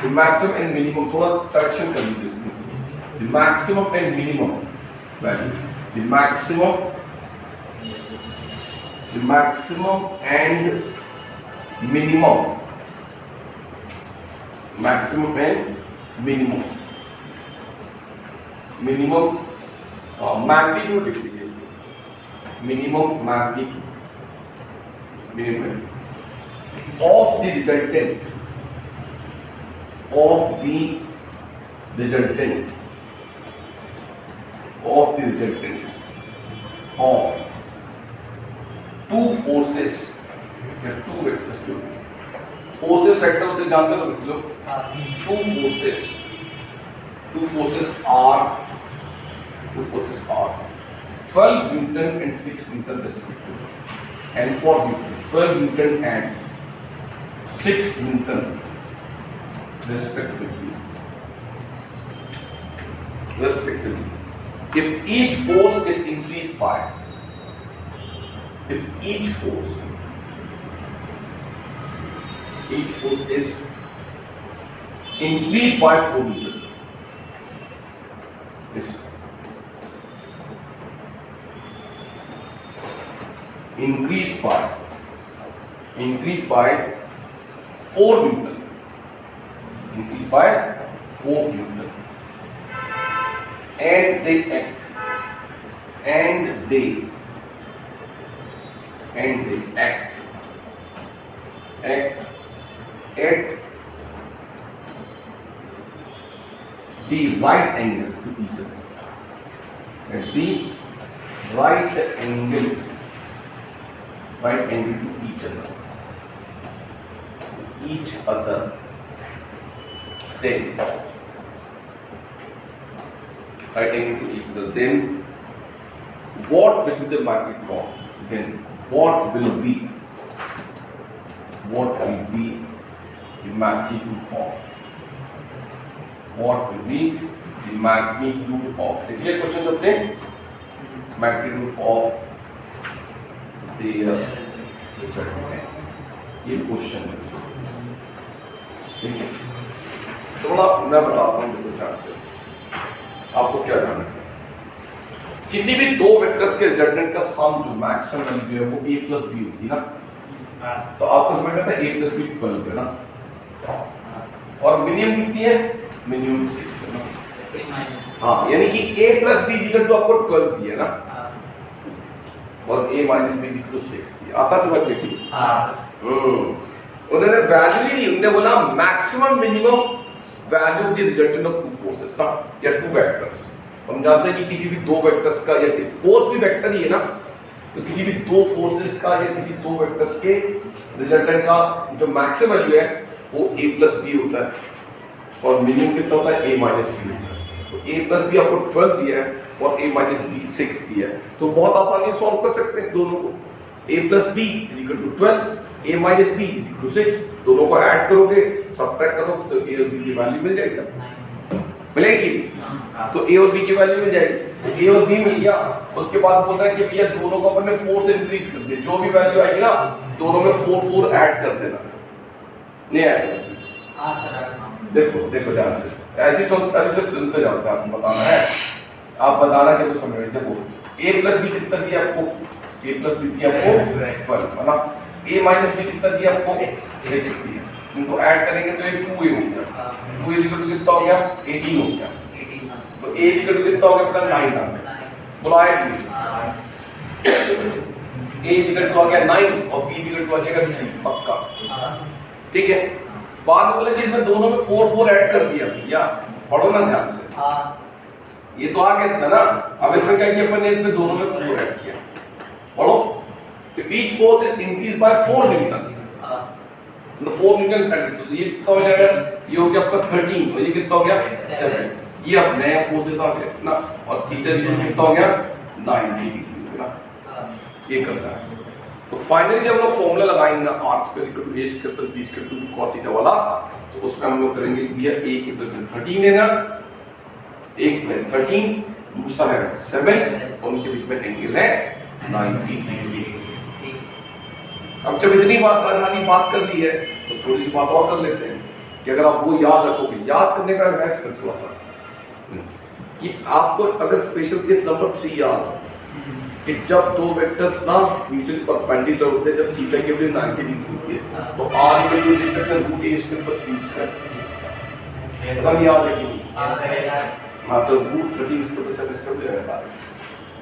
the maximum and minimum, थोड़ा करेक्शन कर लीजिए इसमें, the maximum and minimum value, the maximum and minimum, maximum and minimum, minimum magnitude लिख लीजिए, minimum magnitude, minimum of the resultant, of the resultant, of the resultant of two forces या two vectors, जो forces vector होते जानते हो लोग, two forces are 12 Newton and 6 Newton respectively, and for Newton 12 Newton and 6 Newton respectively. If each force is increased by, if each force is increased by 4 Newton, is increased by 4 Newton, increased by 4 Newton, and they and they act at the right angle to each other. At the right angle to each other. Then right angle to each other. Then what will be the magnitude of? Then what will be the magnitude of? What will be the magnitude of? देखिए question अपने magnitude of the ये question है, ठीक है। थोड़ा मैं बताता हूँ देखो ध्यान से, आपको क्या करना है। किसी भी दो वेक्टर्स के रिजल्टेंट का सम जो मैक्सिमम वैल्यू है वो a प्लस बी होती है ना, तो आपको समझ में आता है a प्लस बी 12 है ना, और मिनिमम कितनी है? मिनिमम 6 है ना। हाँ, यानी कि a plus B equal to आपको 12 दिया ना, और a minus B equal to 6 दिया। आता समझ में कि उन्होंने वैल्यू ही नहीं, उन्होंने बोला maximum minimum value of the resultant of two forces ना, या टू वेक्टर्स। हम जानते हैं कि किसी भी दो वेक्टर्स का, या फोर्स भी वेक्टर ही है ना, तो किसी भी दो फोर्सेस का या किसी दो वेक्टर्स के रिजल्टेंट का जो मैक्सिमम वैल्यू है वो a प्लस बी होता है, और मिनिमम कितना होता है? a माइनस बी होता है। तो a प्लस बी आपको 12 दिया है और a माइनस बी 6 दिया है, तो बहुत आसानी से सॉल्व कर सकते हैं दोनों को। a plus B is equal to 12, a minus B is equal to 6, दोनों को ऐड करोगे, सब्ट्रैक्ट करोगे तो a और b की वैल्यू मिल जाएगी, मिलेगी। तो a और b की वैल्यू मिल जाएगी, तो a और b मिल गया। उसके बाद बोलता है कि भैया दोनों को अपन ने 4 से इंक्रीज कर दिया, जो भी वैल्यू आएगी ना दोनों में 4 ऐड कर देना, नहीं ऐसे। हाँ सर, देखो ध्यान से, ऐसी सुनते जाओ, आपको बताना है, आप बताना कि कुछ समझ। देखो a प्लस बी कितना दिया आपको? a प्लस बी दिया आपको 12 है ना, a माइनस बी कितना दिया आपको? 6 दिया। इनको ऐड करेंगे तो ये 2a हो गया, 2a इक्वल टू कितना हो गया? 18 हो गया। तो a इक्वल टू कितना हो गया? पता 9 आ गया, बुलाए a इक्वल टू आ गया 9 और b इक्वल टू आ जाएगा 3 पक्का, ठीक है। बाद में बोले कि इसमें दोनों में 4 ऐड कर दिया भैया, पढ़ो ना ध्यान से। ये तो आ गया था ना, अब इसमें क्या किया अपन ने? इसमें दोनों में 4 ऐड किया, पढ़ो। each force is increased by 4 Newton, तो 4 न्यूटन एडेड, तो ये कितना हो जाएगा? ये हो गया आपका 13 और ये कितना हो गया? 7। ये अब नए फोर्सेस आ गए ना, और थीटा कितना हो गया? 90 डिग्री ना, ये करता है। तो फाइनली जब हम लोग फॉर्मूला लगाएंगे ना, r square equal to a square plus b square to cos theta वाला, तो उसमें हम लोग करेंगे भैया a के प्लस 13 लेना, एक में 13, दूसरा है 7, और उनके बीच में एंगल है 90 डिग्री। अब जब इतनी बात सारी बात कर ली है तो थोड़ी सी बात और कर लेते हैं कि अगर आप वो याद रखोगे, याद करने का है थोड़ा सा, कि आपको अगर स्पेशल केस नंबर 3 याद हो कि जब दो वेक्टर्स ना म्यूचुअली परपेंडिकुलर होते हैं, जब थीटा की वैल्यू 90 डिग्री होती है, तो r इक्वल टू लिख सकते हैं root a square plus b square. सब याद है कि नहीं? हाँ, तो रूट 13 स्क्वायर प्लस 7 स्क्वायर हो जाएगा।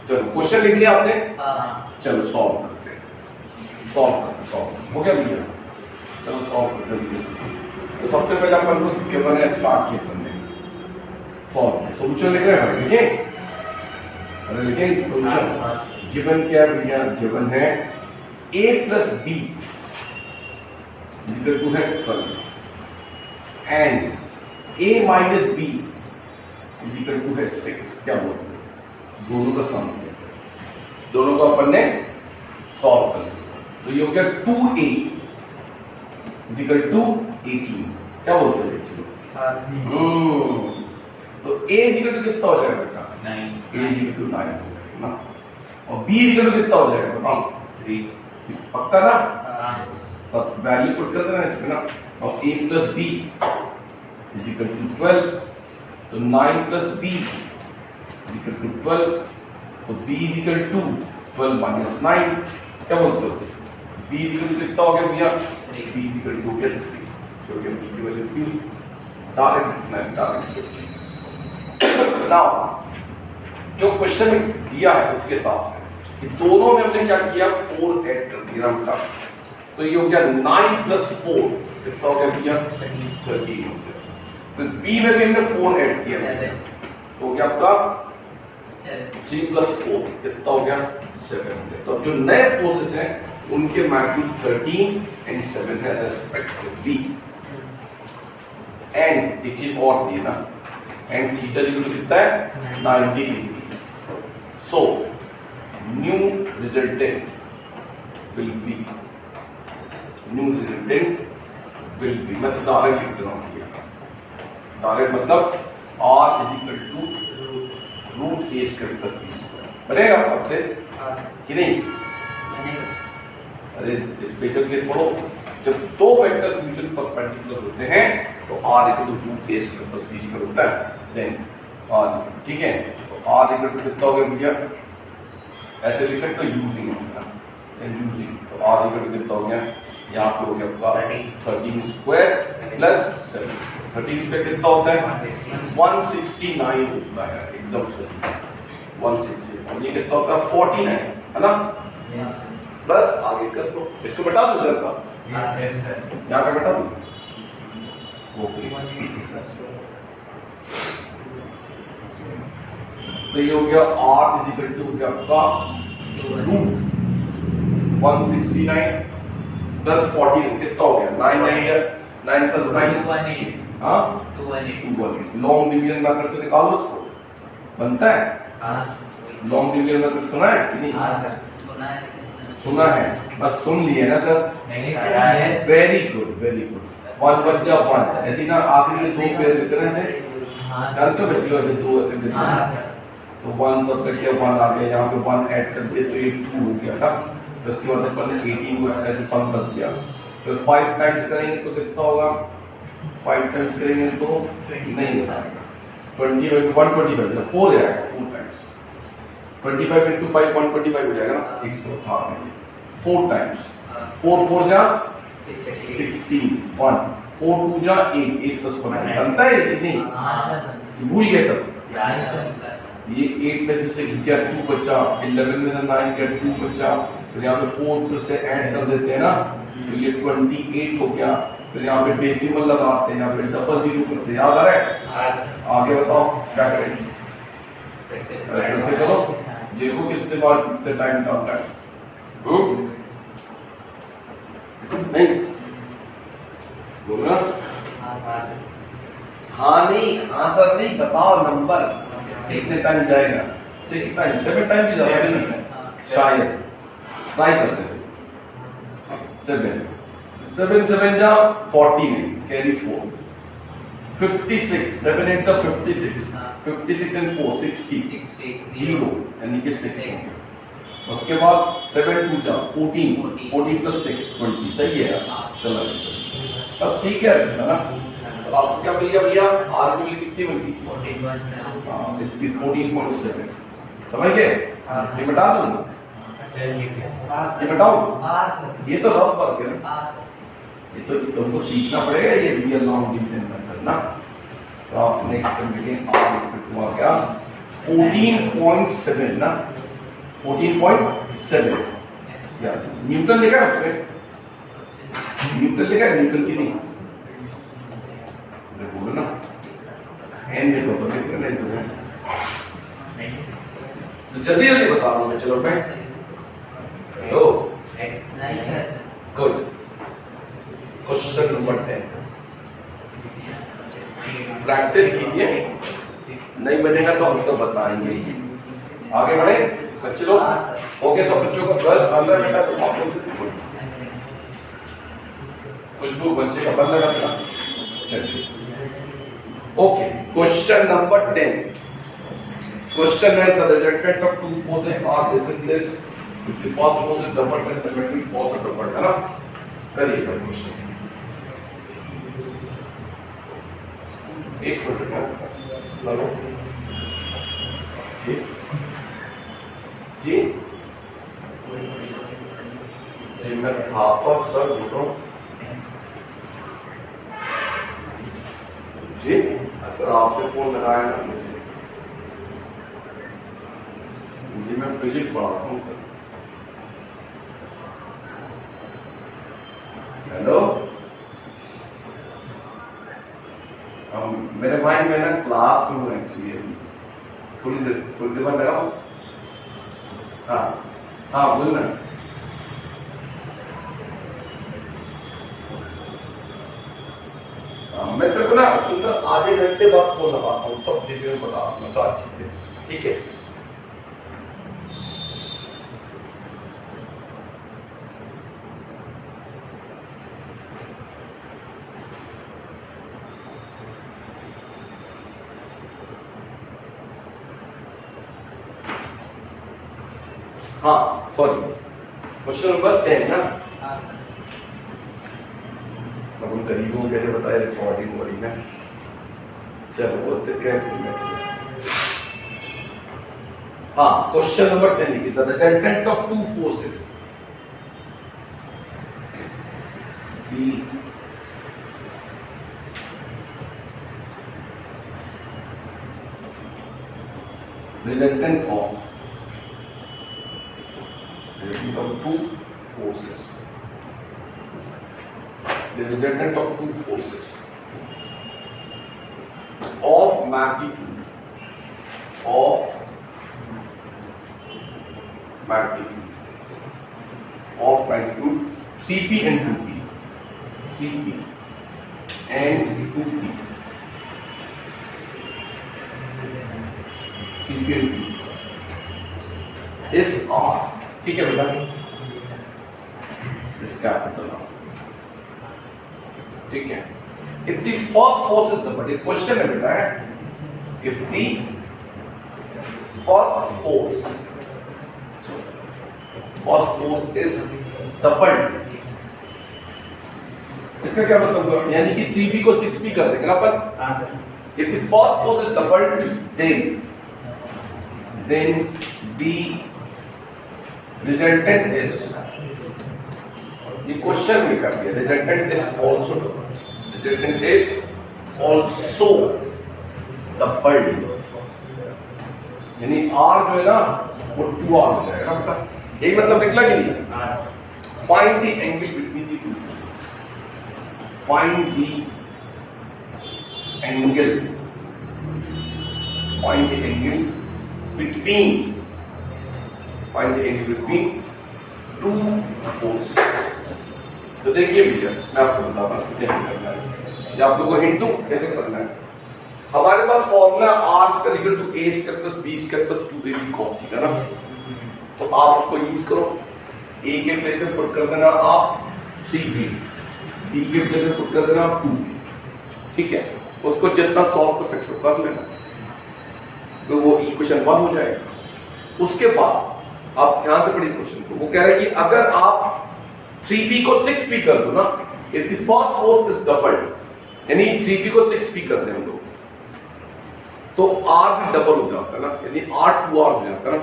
चलो क्वेश्चन लिख लिया आपने, चलो सॉल्व करते हैं, सॉल्व हो गया भैया? चलो सॉल्व करते हैं। तो सबसे पहले अपन को गिवन है, स्टार्ट किया हमने, सॉल्व सॉल्यूशन लिख रहे हैं, ठीक है? अरे लिखें सॉल्यूशन। गिवन क्या है भैया? गिवन है a plus B equal to है 12 and a minus B equal to है 6। क्या बोलते हैं? दोनों का सम किया, दोनों को अपन ने सॉल्व कर लिया, तो ये हो गया 2a इक्वल टू 18। क्या बोलते हैं? तो a इक्वल टू कितना हो जाएगा बेटा? 9। a इक्वल टू 9 ना, और b इक्वल टू कितना हो जाएगा बताओ? 3 पक्का ना? सब वैल्यू पुट कर देना इसमें ना, और a plus b equal to 12, तो 9 प्लस b इक्वल टू 12, तो b इक्वल टू 12 माइनस 9। क्या बोलते हो? b इक्वल टू कितना हो गया भैया? b इक्वल टू 3, जो कि b की वैल्यू 3 डायरेक्ट। नाउ जो क्वेश्चन में दिया है उसके हिसाब से कि दोनों में हमने क्या किया 4 ऐड कर दिया हमका, तो ये हो गया 9 + 4 कितना हो गया भैया 13 हो गया। फिर बी में भी हमने 4 ऐड किया तो हो गया आपका 3 + 4 कितना हो गया 7 हो गया। तो अब जो नए फोर्सेस हैं उनके मैग्नीट्यूड 13 and 7 है रेस्पेक्टिवली। एंड एक चीज और दी ना, एंड थीटा कितना है 90 degree. So new resultant will be मैं तो डायरेक्ट लिख रहा हूँ, डायरेक्ट मतलब r = √a² + b² बनेगा आपसे कि नहीं? अरे स्पेशल केस पढ़ो, जब दो वेक्टर्स म्यूचुअल परपेंडिकुलर होते हैं तो r = √a² + b² होता है। देन r ठीक है, तो r = कितना हो गया भैया, ऐसे लिख सकते हो यूजिंग तो r = कितना हो गया, यहाँ पे हो गया आपका 13² + 7। 13² कितना होता है 169 होता है, एकदम सही 160। और ये कितना होता है 49 है ना। बस आगे कर दो, इसको बता दो इधर का, यहाँ पे बता दो। ओके तो ये हो गया r = हो गया आपका √169 + 14 कितना हो गया 9 + 9 हाँ 218। लॉन्ग डिवीजन मेथड से निकालो उसको, बनता है। लॉन्ग डिवीजन मेथड सुना है कि नहीं? सुना है, बस सुन लिए ना सर। वेरी गुड 1 बच गया 1, ऐसे ना आखिरी में 2 पेयर कितने से जानते हो बच्चे, ऐसे 2 ऐसे देते हैं तो 1 सब करके 1 आ गया, यहाँ पे 1 ऐड कर दिया तो ये 2 हो गया ना। तो इसके बाद अपन ने 18 को ऐसे सम कर दिया, फिर 5 टाइम्स करेंगे तो कितना होगा, 5 टाइम्स करेंगे तो नहीं होगा 25 125 4 आएगा 4 टाइम्स 25 × 5 125 हो जाएगा ना 118। 4 टाइम्स 4 4 जा 16 1 4 2 जा 8 8 + 1 बनता है ये नहीं? भूल गए सब। ये 8 में से 6 गया 2 बचा, 11 में से 9 गया 2 बचा, फिर यहाँ पे 4 फिर से ऐड कर देते हैं ना तो ये 28 हो गया। फिर यहाँ पे डेसिमल लगाते हैं, यहाँ पे डबल जीरो करते हैं, याद आ रहा है? आगे बताओ क्या करें, फिर से करो, देखो कितने बार कितने टाइम निकालता है। नहीं बोलना हाँ नहीं हाँ सर नहीं, बताओ नंबर कितने टाइम जाएगा। 6 टाइम 7 टाइम भी जा सकते हैं शायद, ट्राई करते हैं। 7 7 जा 14 कैरी 4 56 7 8 जा 56 56 and 4 60 0 यानी कि 6। उसके बाद 7 2 जा 14 14 + 6 20 सही है यार, चलो बस ठीक है ना। तो आपको क्या मिल गया भैया, आर की वैल्यू कितनी मिल गई 14.7 समझ गए। ये बता दूं, ये बताओ, ये तो रफ वर्क है ना, ये तो तुमको सीखना पड़ेगा ये रियल लॉन्ग डिवीजन मेथड ना। तो आप नेक्स्ट टाइम देखें आर इक्वल टू क्या 14.7 ना 14.7 या न्यूटन लिखा है उसमें, न्यूटन लिखा है न्यूटन की नहीं बोलो ना एन देखो तो देखो नहीं तो जल्दी जल्दी बता दो मैं। चलो मैं hello good question number 10 practice कीजिए, नहीं बनेगा तो हम तो बताएंगे। आगे बढ़े बच्चे लोग। ओके सब बच्चों का ब्रश अंदर बेटा तो आप लोग खुशबू बच्चे का बंद रखना। चलिए ओके क्वेश्चन नंबर 10। Question है the resultant of two forces are disinless if the first force is doubled then the second force is doubled है ना। करिएगा क्वेश्चन एक मिनट का हेलो जी जी जी मैं आपका सर बोल रहा हूँ जी सर आपने फोन लगाया ना मुझे जी मैं फिजिक्स पढ़ाता हूँ सर। हेलो मेरे भाई मैं ना क्लास में हूँ एक्चुअली अभी, थोड़ी देर बाद लगाओ। हाँ हाँ बोलना। मैं तेरे को ना सुनकर आधे घंटे बाद फोन लगाता हूँ, सब डिटेल बता दूंगा सारी चीजें, ठीक है? हाँ सॉरी, क्वेश्चन नंबर 10 ना। हाँ सर। अब हम गरीबों कैसे बताए रिकॉर्डिंग हो रही है। चलो वो तो क्या, हाँ क्वेश्चन नंबर 10 लिखिए, the resultant of two forces the resultant of two forces, the resultant of two forces of magnitude Cp and 2p, Cp and 2p, Cp and 2p is R, ठीक है बेटा? Is capital R, ठीक है? If the first force is doubled, एक question है बेटा, if the first force is doubled, इसका क्या मतलब हुआ? यानी कि 3p को 6p कर देंगे ना अपन। हाँ sir. If the first force is doubled, then the resultant is, the question में कर दिया, resultant is also doubled, resultant is also doubled, यानी R जो है ना वो 2R हो जाएगा ना बेटा? एक मतलब निकला कि नहीं? हाँ sir. Find the angle between the two forces. Find the angle. Find the angle between. Find the angle between two forces. तो देखिए भैया, मैं आपको बताता हूँ इसको कैसे करना है, या आप लोगों को हिंट दूं कैसे करना है। हमारे पास formula R = A² + B² + 2AB cos theta ना, तो आप उसको यूज करो। A के प्लेस में पुट कर देना आप 3B, B के प्लेस में पुट कर देना आप 2B, ठीक है? उसको जितना सॉल्व कर सकते हो कर लेना, तो वो इक्वेशन 1 हो जाएगा। उसके बाद आप ध्यान से पढ़िए क्वेश्चन को, वो कह रहा है कि अगर आप 3B को 6P कर दो ना, if the first force is doubled, यानी 3B को 6P कर दें हम लोग, तो R भी डबल हो जाता है ना, यानी R 2R हो जाता है ना।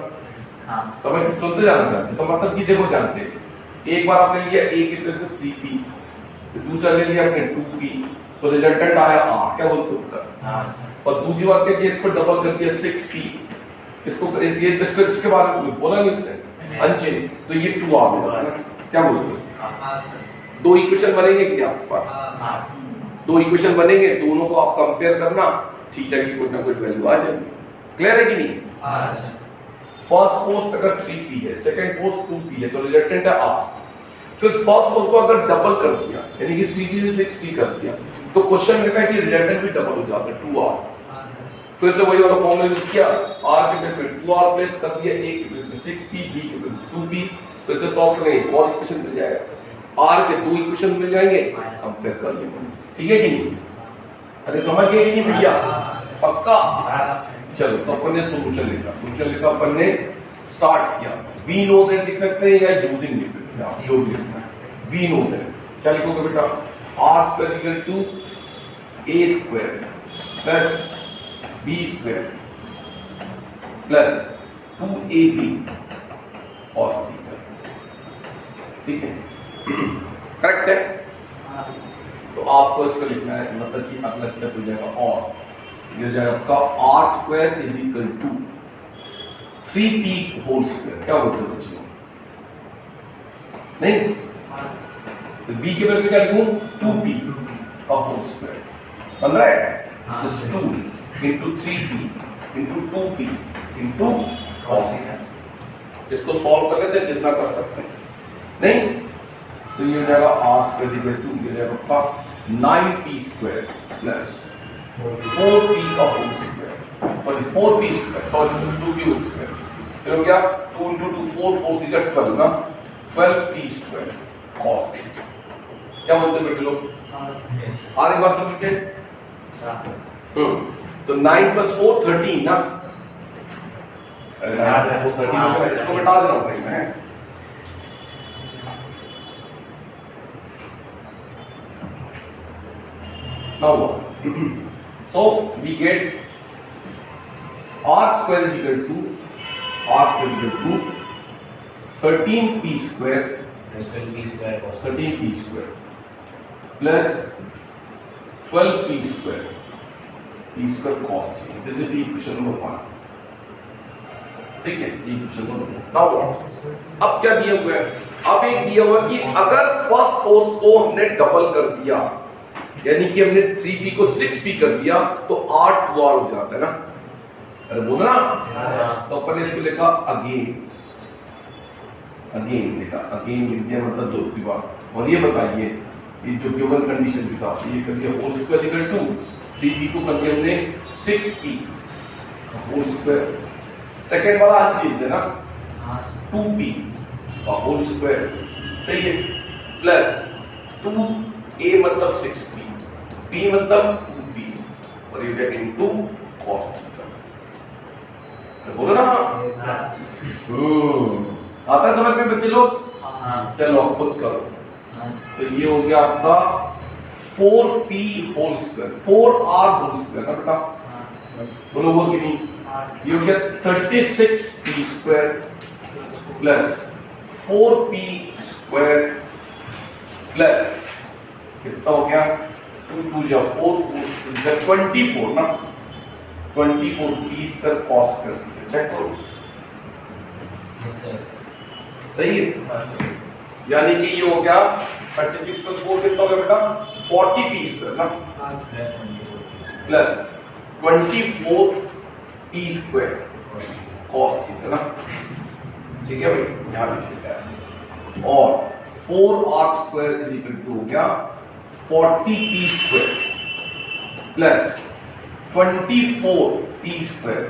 हाँ। तो मैं सुनते जाना ध्यान से, तो मतलब कि देखो ध्यान से, एक बार आपने लिया A के प्लेस में 3P, फिर दूसरा ले लिया आपने 2P, तो रिजल्टेंट आया R, क्या बोलते हो? हाँ। और दूसरी बात क्या कि इसको डबल कर दिया 6P, इसको इसके बारे में बोला नहीं इसने अनचेंज, तो ये 2R हो जाता है ना, क्या बोलते हो? हाँ सर। दो इक्वेशन बनेंगे क्या आपके पास? हाँ। दो इक्वेशन बनेंगे, दोनों को आप कंपेयर करना, थीटा की कुछ ना कुछ वैल्यू आ जाएगी। क्लियर है कि नहीं? हाँ सर। फर्स्ट फोर्स अगर 3P है, सेकंड फोर्स 2P है, तो रिजल्टेंट है R। फिर फर्स्ट फोर्स को अगर डबल कर दिया, यानी कि 3P से 6P कर दिया, तो क्वेश्चन में कहता है कि रिजल्टेंट भी डबल हो जाता है 2R। हाँ सर। फिर से वही वाला फॉर्मूला यूज किया, R के प्लेस में 2R प्लेस कर दिया, A के प्लेस में 6P, B के प्लेस में 2P, फिर से सॉल्व करेंगे एक और इक्वेशन मिल जाएगा, R के दो इक्वेशन मिल जाएंगे, हम फिर कर लेंगे। ठीक है कि नहीं? अरे समझ गए कि नहीं भैया? पक्का? चलो तो अपन ने सॉल्यूशन लिखा, अपन ने स्टार्ट किया। वी नो दैट लिख सकते हैं या यूजिंग लिख सकते हैं, आप योग लिखना है। वी नो दैट क्या लिखोगे बेटा? R² = A² plus B² plus 2AB cos theta, ठीक है? करेक्ट है? हाँ सर। तो आपको इसको लिखना है, मतलब कि अगला स्टेप हो जाएगा और ये हो जाएगा आपका R² = 3p होल स्क्वायर। क्या बोलते हो बच्चों? नहीं, तो b के बदले क्या लिखूं? 2p का होल स्क्वायर बन रहा है, plus 2 into 3p into 2p into cos theta. इसको सॉल्व कर लेते हैं जितना कर सकते हैं, नहीं तो ये हो जाएगा r स्क्वायर इक्वल टू ये हो जाएगा आपका 9p स्क्वायर प्लस 4p का whole square, sorry 4p square, sorry 2p whole square. ये हो गया 2 इंटू 2 4 4 थीटा 12 ना, 12p स्क्वायर cos थीटा। क्या बोलते हैं बेटे लोग? आगे बार समझते तो 9 प्लस 4 13 ना, अरे 9 प्लस 4 13, इसको बता देना भाई मैं। Now so we get r square is equal to 13p square 13p square plus 12p square cos theta. This is the equation number 1. ठीक है, इक्वेशन नंबर 1। अब क्या दिया हुआ है? अब एक दिया हुआ कि अगर फर्स्ट फोर्स को हमने डबल कर दिया, यानी कि हमने 3p को 6p कर दिया, तो r 2r हो जाता है ना, अरे बोलो ना। तो अपन ने इसको लिखा अगेन लिखा, अगेन लिख दिया मतलब दूसरी बार। और ये बताइए ये जो गिवन कंडीशन के साथ ये कर दिया whole square equal to 3p को कर दिया हमने 6p होल स्क्वायर। सेकंड वाला हर चीज है ना, 2p का होल स्क्वायर, सही है, प्लस 2a मतलब 6p, p मतलब 2p और ये इनटू cos थीटा। तो बोलो ना आता है समझ में बच्चे लोग? चलो आप खुद करो। तो ये हो गया आपका 4p whole square, 4r whole square ना बेटा, बोलो वो कि नहीं? ये हो गया 36p square plus 4p square plus कितना हो गया 2 2 जा 4 4 जा 24 ना, 24p स्क्वायर cos कर दीजिए, चेक करो सही है। यानी कि ये हो गया 36 प्लस 4 कितना हो गया बेटा? 40p स्क्वायर ना plus 24p square cos theta ना, ठीक है भाई, यहां भी ठीक है। और 4r square is equal to हो गया 40p square plus 24p square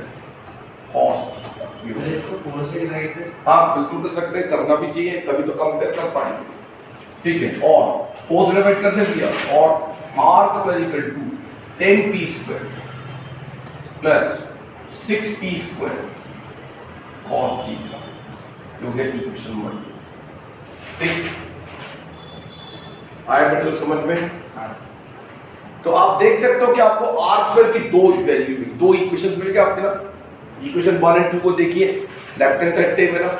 cos theta. इसको 4 से डिवाइड कर, हाँ बिल्कुल कर सकते हैं, करना भी चाहिए, तभी तो कंपेयर कर पाएंगे, ठीक है। और 4 से डिवाइड कर दिया और r square equal to 10p square plus 6p square cos theta, जो है इक्वेशन नंबर 2। ठीक, आया बेटे लोग समझ में? तो आप देख सकते हो कि आपको r स्क्वायर की दो वैल्यू मिली, दो इक्वेशंस मिल गए आपके ना। इक्वेशन 1 और 2 को देखिए, लेफ्ट हैंड साइड सेम है ना,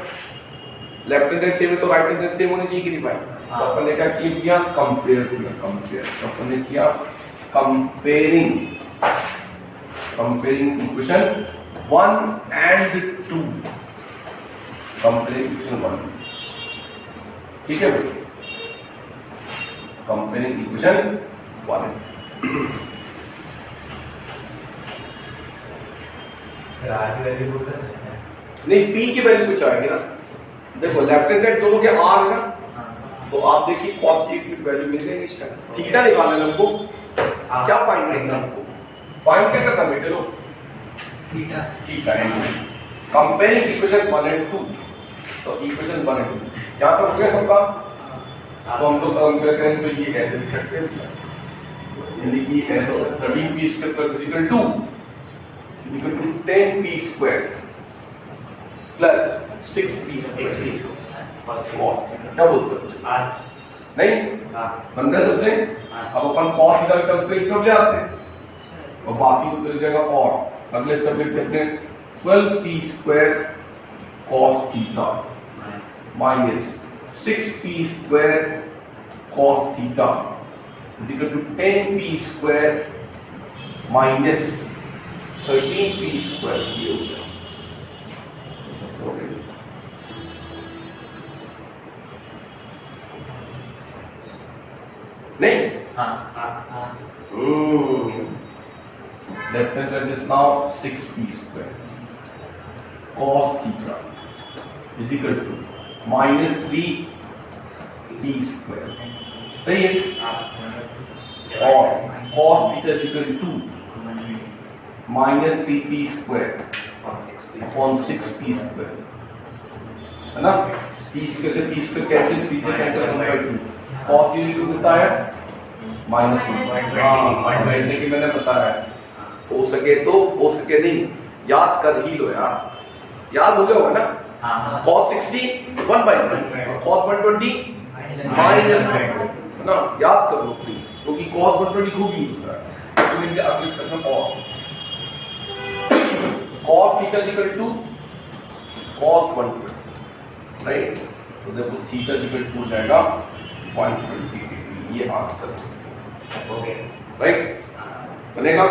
लेफ्ट हैंड साइड सेम है तो राइट हैंड साइड सेम होनी चाहिए कि नहीं भाई? तो अपन ने क्या किया? कंपेयर किया, कंपेयर। तो अपन ने किया comparing equation 1 and 2, comparing equation 1, ठीक है भाई, कंपेयरिंग इक्वेशन 1। सर r की वैल्यू पुट कर सकते हैं? नहीं, p की वैल्यू कुछ आएगी ना, देखो लेफ्ट हैंड साइड दोनों के r है ना, तो आप देखिए cos की वैल्यू मिल जाएगी इसका। थीटा निकालना है हमको, क्या फाइंड करना है हमको? फाइंड क्या करना बेटे लोग? थीटा है। कंपेयरिंग इक्वेशन 1 एंड 2, तो इक्वेशन 1 एंड 2 यहां तक हो गया सबका। तो हम लोग कंपेयर करेंगे तो ये ऐसे लिख सकते हैं, यानी कि ऐसे 13p square is equal to 10p square plus 6p square cos theta. क्या बोलते हो? नहीं बन रहा सबसे। अब अपन cos थीटा का उसको एक तरफ ले आते हैं और बाकी उधर जाएगा, और अगले सब्जेक्ट देखते हैं 12p square cos theta minus 6p square cos theta is equal to 10p square minus 13p square, ये हो गया नहीं, left hand side is now 6p square cos theta is equal to minus 3p square, सही है, और cos theta is equal to minus 3p square upon 6p square, है ना, p square से p square कैंसिल, 3 से cancel, 1/2, cos theta कितना है -2, हाँ जैसे कि मैंने बताया, हो सके तो, हो सके नहीं याद कर ही लो यार, याद हो गया होगा ना, cos 60 1/2 और cos 120 माइनस, है ना, याद कर लो प्लीज, क्योंकि cos 120 खूब यूज होता है, तो मैंने अगले स्टेप में और cos theta is equal to cos 120, right, so देखो थीटा इज इक्वल टू हो जाएगा 120 डिग्री, ये आंसर है, ओके, राइट, बनेगा।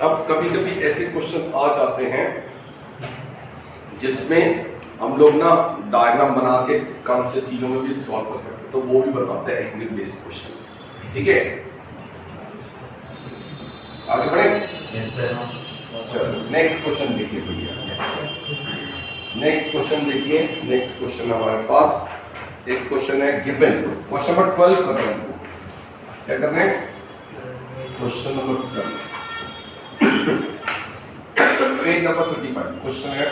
अब कभी कभी ऐसे क्वेश्चंस आ जाते हैं जिसमें हम लोग ना डायग्राम बना के कम से चीजों में भी सॉल्व कर सकते हैं, तो वो भी बताते हैं एंगल बेस्ड क्वेश्चंस, ठीक है, आगे बढ़े। Yes sir. चलो नेक्स्ट क्वेश्चन देखिए भैया, नेक्स्ट क्वेश्चन देखिए, नेक्स्ट क्वेश्चन हमारे पास एक क्वेश्चन है गिवन, क्वेश्चन नंबर 12 कर रहे हैं, क्या कर रहे हैं, question number 12, page number 35, question है,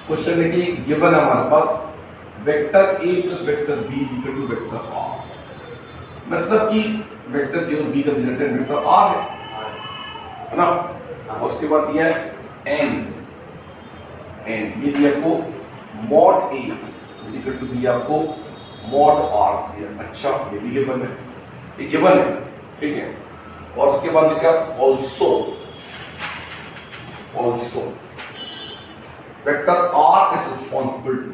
क्वेश्चन है कि गिवन हमारे पास vector a plus vector b equal to vector r, मतलब कि वेक्टर a और b का रिलेटेड वेक्टर r है ना, और उसके बाद दिया है n, ये दिया आपको mod a इक्वल टू दिया आपको mod r दिया, अच्छा ये भी गिवन है, ये गिवन है, ठीक है, और उसके बाद लिखा also vector r is responsible to,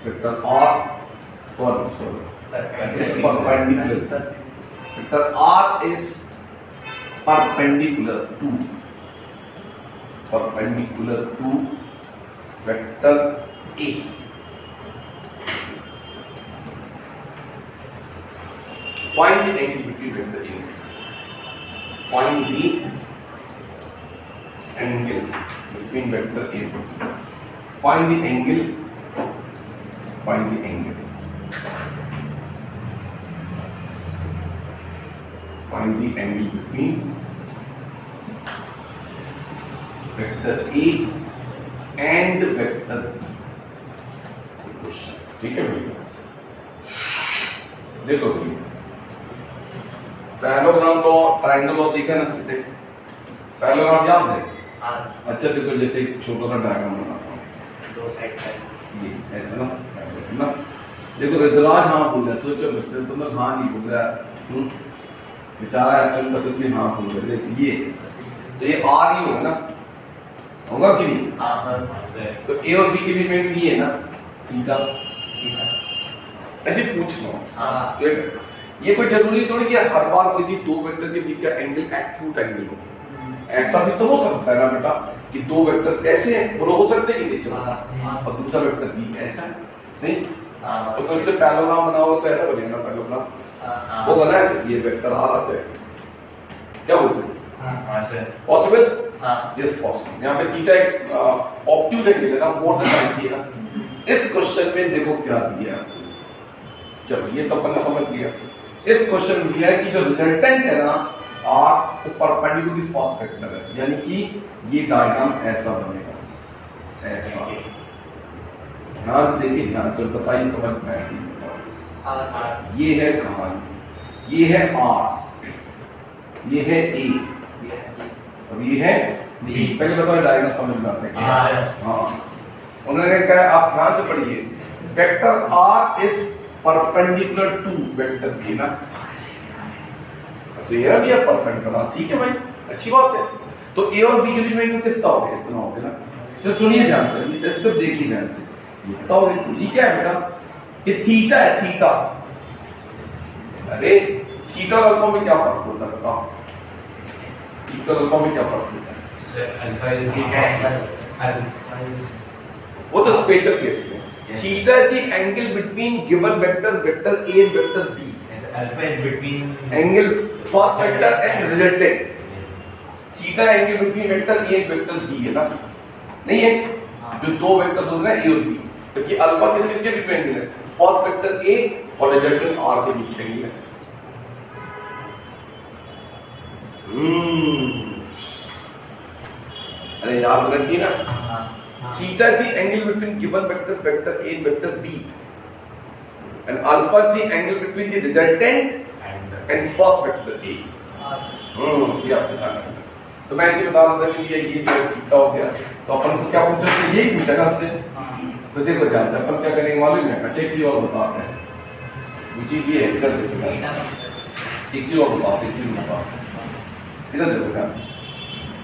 vector r sorry is perpendicular, vector r is perpendicular to vector a, find the angle between vector a, find the angle between vector a, find the angle between vector a and vector question, ठीक है भैया, देखो भैया parallelogram तो triangle और देखा ना सकते, पैरेललोग्राम याद है, अच्छा देखो जैसे एक छोटा सा डायग्राम बनाता हूँ, दो साइड का ये ऐसा ना, देखो ऋतुराज हाँ बोल रहा है, सोचो बच्चे तुम लोग हाँ नहीं बोल रहा, बेचारा एक्चुअली मतलब कि हाँ बोल रहे, ये तो ये आर ही होगा ना, होगा कि नहीं, हाँ सर, तो ए और बी के बीच में ये है ना थीटा, ऐसे पूछ लो, हाँ, ये कोई जरूरी थोड़ी कि हर बार किसी दो वेक्टर के बीच का एंगल एक्यूट एंगल हो, ऐसा भी तो हो सकता है ना बेटा कि दो वेक्टर्स ऐसे हैं, बोलो हो सकते हैं कि नहीं, चलो और दूसरा वेक्टर बी ऐसा है, नहीं तो फिर से पैरेललोग्राम बनाओ तो ऐसा बनेगा ना, पैरेललोग्राम वो बना है, ये वेक्टर आ रहा है, क्या बोलते हैं, हाँ सर, पॉसिबल, हाँ, यस पॉसिबल, यहाँ पे थीटा एक ऑब्ट्यूज एंगल है ना, मोर देन 90 है ना, इस क्वेश्चन में देखो क्या दिया है, चलो ये तो अपन ने समझ लिया, इस क्वेश्चन में दिया है कि जो रिजल्टेंट है ना r तो परपेंडिकुलर फर्स्ट वेक्टर है, यानी कि ये डायग्राम ऐसा बनेगा, ऐसा, ध्यान देखिए, ध्यान से बताइए समझ में आएगी, ये है कहानी, ये है r, ये है a और ये है b, पहले बताओ डायग्राम समझ में आता है, हाँ उन्होंने कहा आप ध्यान से पढ़िए, vector r is perpendicular to vector b ना, तो ये भी है परपेंडिकुलर, ठीक है भाई, अच्छी बात है, तो a और b के बीच में कितना हो गया, इतना हो गया ना, सिर्फ सुनिए ध्यान से, सिर्फ देखिए ध्यान से, ये कितना हो गया, ये क्या है बेटा, ये थीटा है, थीटा, अरे थीटा और अल्फा में क्या फर्क होता है बताओ, थीटा और अल्फा में क्या फर्क होता है, sir alpha is theta angle, वो तो स्पेशल केस में। Yes. Theta is the angle between given vectors vector A and vector B. Alpha is between angle first vector and resultant. Theta angle between vector A and vector B है ना, नहीं है? जो दो vectors होते हैं ए और बी, जबकि अल्फा किसके बीच में एंगल है? फर्स्ट वेक्टर ए और रिजल्टेंट आर के बीच एंगल है। अरे याद होना चाहिए ना। Theta is the angle between given vectors vector A and vector B, and alpha is the angle between the resultant and first vector A. ये आपको ध्यान रखना। तो मैं इसे बता देता हूं कि ये जो थीटा हो गया, तो अपन को क्या पूछा था? यही पूछा ना आपसे। तो देखो ध्यान से अपन क्या करेंगे मालूम है? अच्छा एक चीज और बताते हैं, वो चीज ये है, इधर देखो, एक चीज और बताओ, एक चीज बताओ, इधर देखो ध्यान से,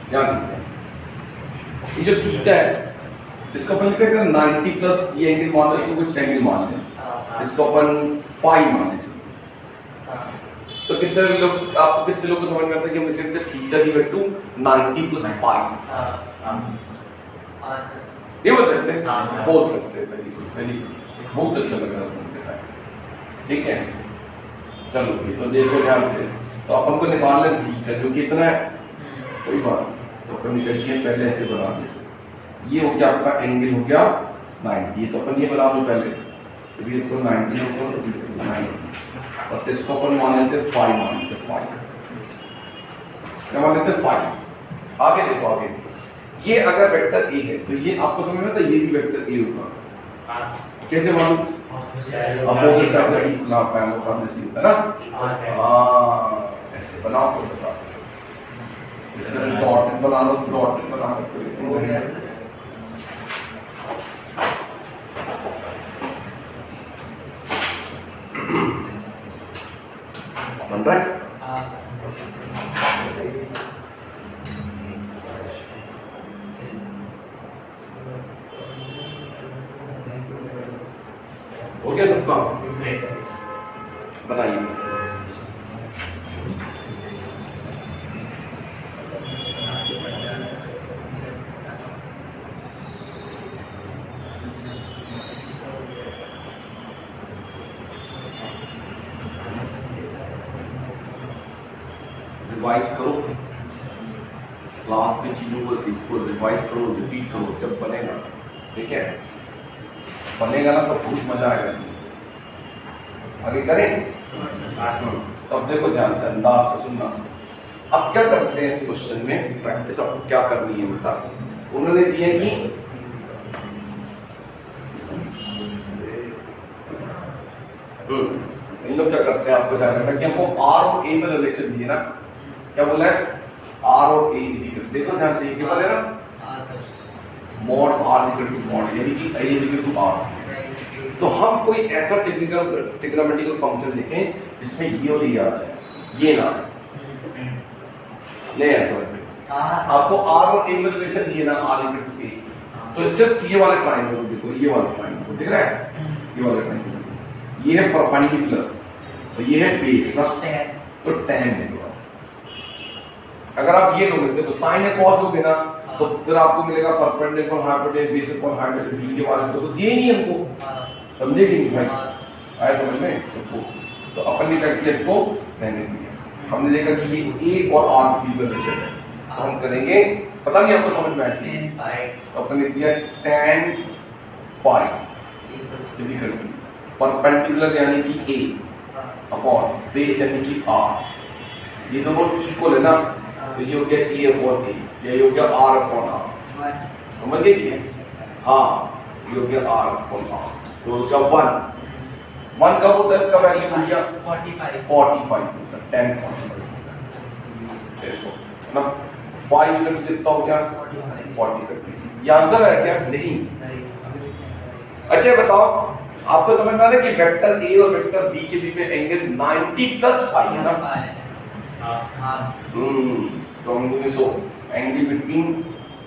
ध्यान दीजिए। ये जो थीटा है इसको अपन लिख सकते हैं 90 प्लस ये एंगल मान लो, इसको कुछ एंगल मान लें, इसको अपन फाई मान लें। तो कितने लोग, आपको कितने लोगों को समझ में आता है कि हम लिख सकते हैं theta is equal to 90 plus phi? ये बोल सकते हैं, बोल सकते हैं। वेरी गुड, वेरी गुड, बहुत अच्छा लग रहा है। ठीक है, चलो तो देखो ध्यान से। तो अपन को निकालना है थीटा, जो कितना है कोई बात, तो अपन निकालिए पहले ऐसे बना दे। ये हो गया आपका एंगल हो गया 90, तो अपन ये बना दो पहले, तो भी इसको 90 होगा तो 90, और इसको अपन मान लेते हैं 5, मान लेते हैं 5, क्या मान लेते हैं 5। आगे देखो, आगे ये अगर वेक्टर ए है तो ये आपको समझ में आता है, ये भी वेक्टर ए होगा। कैसे मालूम? अपोजिट साइड से इक्वल पैरेलल जैसे होता है ना। हां, ऐसे बनाओ तो बता, इसका डॉट बना लो, डॉट बना सकते हो। बन रहा है? हो गया सबका? बनाइए। रिवाइज करो क्लास में चीजों को, इसको रिवाइज करो, रिपीट करो, जब बनेगा, ठीक है, बनेगा ना तो बहुत मजा आएगा। आगे करें? अब देखो ध्यान से, अंदाज से सुनना। अब क्या करते हैं इस क्वेश्चन में, प्रैक्टिस आपको क्या करनी है बता। उन्होंने दिया कि इन लोग क्या करते हैं, आपको ध्यान रखना कि हमको आर और ए में रिलेशन दिए ना, क्या बोला है? आर और ए इज इक्वल, देखो ध्यान से, क्या बोला है ना, mod R equal to mod, यानी कि A is equal to R. तो हम कोई ऐसा ट्रिग्नोमेट्रिकल फंक्शन लिखें जिसमें ये और ये आ जाए, ये ना नहीं ऐसा है। आपको आर और ए में रिलेशन दिए ना, आर इक्वल टू ए, तो सिर्फ ये वाले ट्रायंगल को देखो, ये वाला ट्रायंगल दिख रहा है, ये वाला ट्रायंगल, ये है परपेंडिकुलर और ये है बेस ना, तो tan है। अगर आप ये लोगे, देखो साइन है कॉस लोगे ना, तो फिर आपको मिलेगा perpendicular hypotenuse base upon hypotenuse B के बारे में तो दिए नहीं हमको, समझे कि नहीं भाई? आया समझ में सबको? तो अपन ने क्या किया, इसको रहने दिया। हमने देखा कि ये ए और आर की रिलेशन है, तो हम करेंगे, पता नहीं आपको समझ में आया? तो अपन ने दिया tan phi equal to perpendicular यानी कि ए अपॉन बेस यानी कि आर, ये दोनों इक्वल है ना, तो ये हो गया ए अपॉन ए, ये हो गया आर अपॉन आर, समझ गए कि? हाँ, ये हो गया आर अपॉन आर, तो हो गया 1 कब होता है इसका वैल्यू भैया? 45 होता है, 10 देखो ना, 5 यूनिट कितना हो गया? 40। ये आंसर है क्या? नहीं। अच्छा बताओ, आपको समझ में आ रहा है कि वेक्टर ए और वेक्टर बी के बीच में एंगल 90 प्लस फाई है ना? तो हम लोग सो एंगल बिटवीन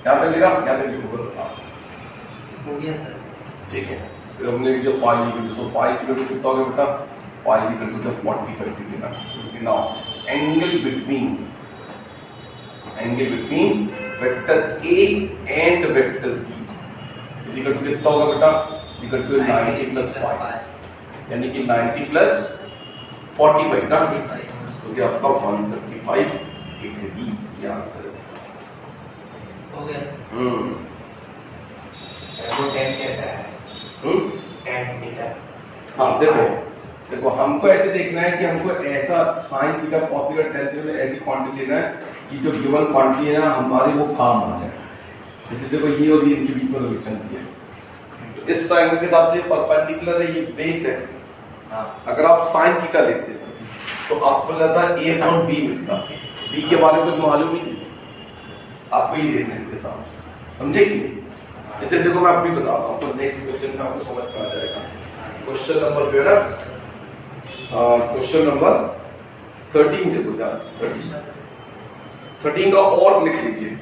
क्या तक लेगा, क्या तक लिखोगे? हो गया सर, ठीक है। फिर हमने जो 5 इक्वल सो 5 इक्वल कितना हो गया बेटा? 5 इक्वल टू 45 डिग्री ना। Now angle between vector A and vector B is equal to कितना होगा बेटा, इक्वल टू 90 प्लस 5, यानी कि 90 प्लस 45 ना, तो ये आपका 135 डिग्री ये आंसर हो गया सर। वो tan कैसा है? tan theta. हाँ देखो हमको ऐसे देखना है कि हमको ऐसा sin theta cos theta tan theta में ऐसी क्वांटिटी लेना है कि जो गिवन क्वांटिटी है ना हमारी वो काम आ जाए। जैसे देखो ये और ये इनके बीच में रिलेशन दिया है, तो इस ट्रायंगल के साथ ये परपेंडिकुलर है, ये बेस है। अगर आप sin थीटा लेते हो तो आपको जाता है a अपॉन b मिलता है, b के बारे में कुछ मालूम ही नहीं, आपको ये देखना है इसके साथ, समझे कि नहीं? जैसे देखो मैं आपको बताता हूँ, तो नेक्स्ट क्वेश्चन में आपको समझ में आ जाएगा। क्वेश्चन नंबर जो है ना, क्वेश्चन नंबर 13 देखो ध्यान, 13 का और लिख लीजिए,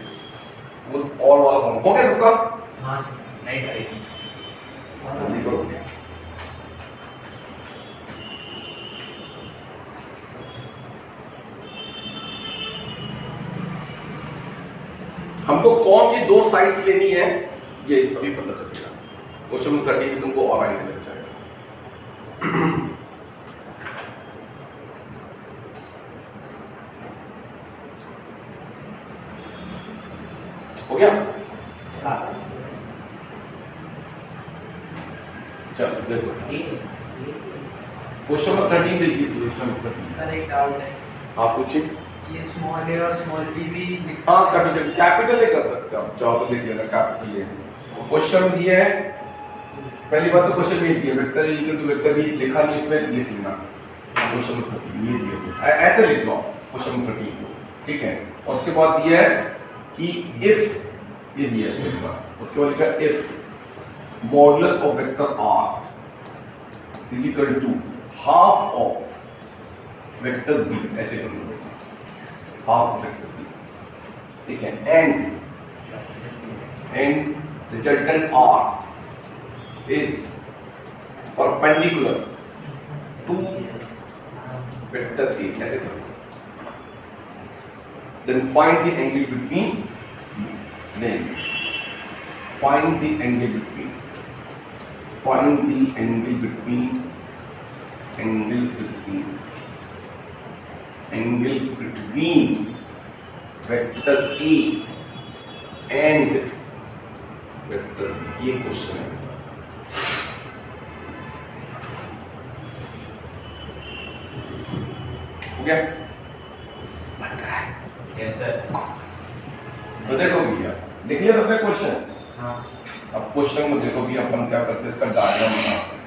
वो और वाला फॉर्म हो गया सबका? हाँ नहीं सर, जल्दी करो। हमको कौन सी दो साइड्स लेनी है ये अभी पता चलेगा। क्वेश्चन नंबर 13 से तुमको और आइडिया लग जाएगा। हो गया? चलो देखो क्वेश्चन नंबर 13 देखिए। क्वेश्चन नंबर 13 सर एक डाउट है, आप पूछिए। ये स्मॉल ए और स्मॉल बी भी लिख हाँ सकते हैं? कैपिटल ही कर सकते हो आप, चाहो तो लिख लेना कैपिटल ए। क्वेश्चन दिया है, पहली बात तो क्वेश्चन में दिया vector A equal to vector B, लिखा नहीं इसमें लिख लेना। क्वेश्चन नंबर 13 ये दिया, ऐसे लिख लो क्वेश्चन नंबर 13 को, ठीक है। और उसके बाद दिया है कि इफ, ये दिया है उसके बाद लिखा if modulus of vector R is equal to half of vector B, ऐसे कर लो हाफ वेक्टर बी, ठीक है। And resultant R is perpendicular to vector A, ऐसे कर लो। Then find the angle between, then find the angle between vector A and vector B, ये question है। हो गया? बन रहा है? Yes sir. तो देखो भैया, देख लिया सबने क्वेश्चन? हाँ। अब क्वेश्चन में देखो भी अपन क्या करते हैं, इसका डायग्राम बनाते हैं।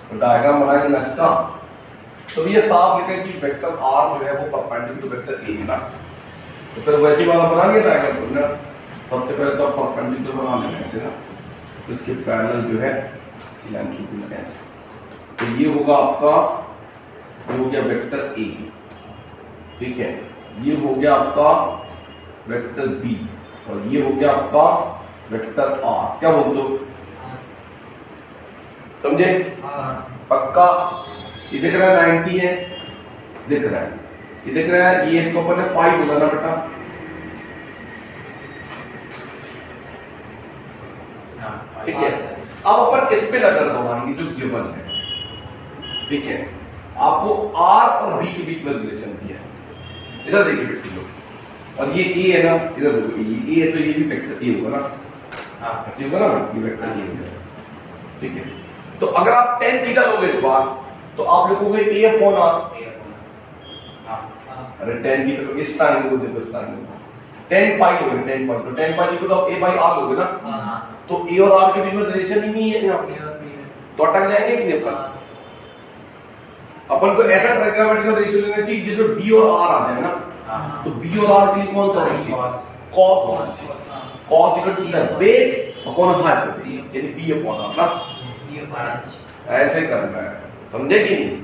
तो डायग्राम बनाएंगे ना इसका, तो ये साफ लिखा है कि वेक्टर आर जो है वो परपेंडिकुलर टू वेक्टर ए है ना, तो फिर वैसी वाला बनाएंगे डायग्राम को ना। सबसे पहले तो परपेंडिकुलर बना लेंगे ऐसे ना, तो इसके पैरेलल जो है लाइन खींचना ऐसे। तो ये होगा आपका, ये हो गया वेक्टर ए, ठीक है। ये हो गया आपका वेक्टर बी, और ये हो गया आपका वेक्टर आर। क्या बोलते हो, समझे? पक्का? ये दिख रहा है 90 है, दिख रहा है, ये दिख रहा है, ये इसको अपन ने 5 बोला ना बेटा, ठीक है। अब अपन इस पे नजर दौड़ाएंगे जो गिवन है, ठीक है। आपको आर और बी के बीच में रिलेशन दिया है, इधर देखिए बेटी लोग, और ये ए है ना, इधर देखो ये ए है, तो ये भी वेक्टर ए होगा ना, ऐसे होगा ना, ये वेक्टर ए होगा, ठीक है। तो अगर आप tan थीटा लोगे इस बार, तो आप लिखोगे a अपॉन r। अरे tan थीटा तो इस टाइम को देखो, इस टाइम को tan पाई लोगे, tan पाई, तो tan पाई को तो आप a बाई r लोगे ना, तो a और r के बीच में रिलेशन ही नहीं है यहाँ पे, तो अटक जाएंगे कि नहीं अपन को ऐसा ट्रायग्रामेट्रिकल रेशियो लेना चाहिए जिसमें b और r आ जाए ना, तो b और r के लिए कौन सा होना चाहिए, cos equal to the base upon hypotenuse, यानी b अपॉन r ना, ऐसे करना है, समझे कि नहीं?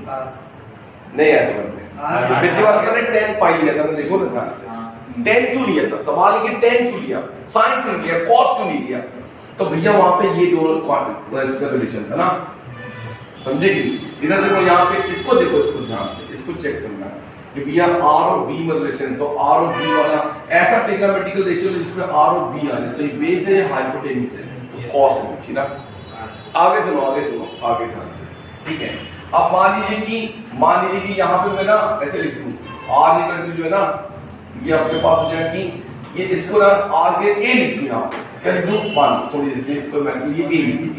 नहीं ऐसे करना है। पिछली बार मैंने tan पाई लिया था, देखो ना ध्यान से, tan क्यों लिया था सवाल, कि tan क्यों लिया, sin क्यों लिया, cos क्यों नहीं लिया, तो भैया वहां पे ये दोनों रिलेशन था ना, समझे कि? इधर देखो यहाँ पे, इसको देखो, इसको ध्यान से, इसको चेक करना है कि भैया r और b में रिलेशन, तो r और b वाला ऐसा ट्रिग्नोमेट्रिकल रेशियो जिसमें r और b आ जाए, तो ये बेस है, हाइपोटेन्यूज है, तो कॉस होनी चाहिए ना। आगे सुनो आगे ध्यान से, ठीक है। अब मान लीजिए कि यहाँ पे मैं ना ऐसे लिख दूं आर इक्वल टू जो है ना, ये अपने पास हो जाएगा कि ये इसको ना आर के ए लिख दूं, यहाँ पे क्या लिख दूं, मान थोड़ी देर इसको मैं ये ए लिख दूं,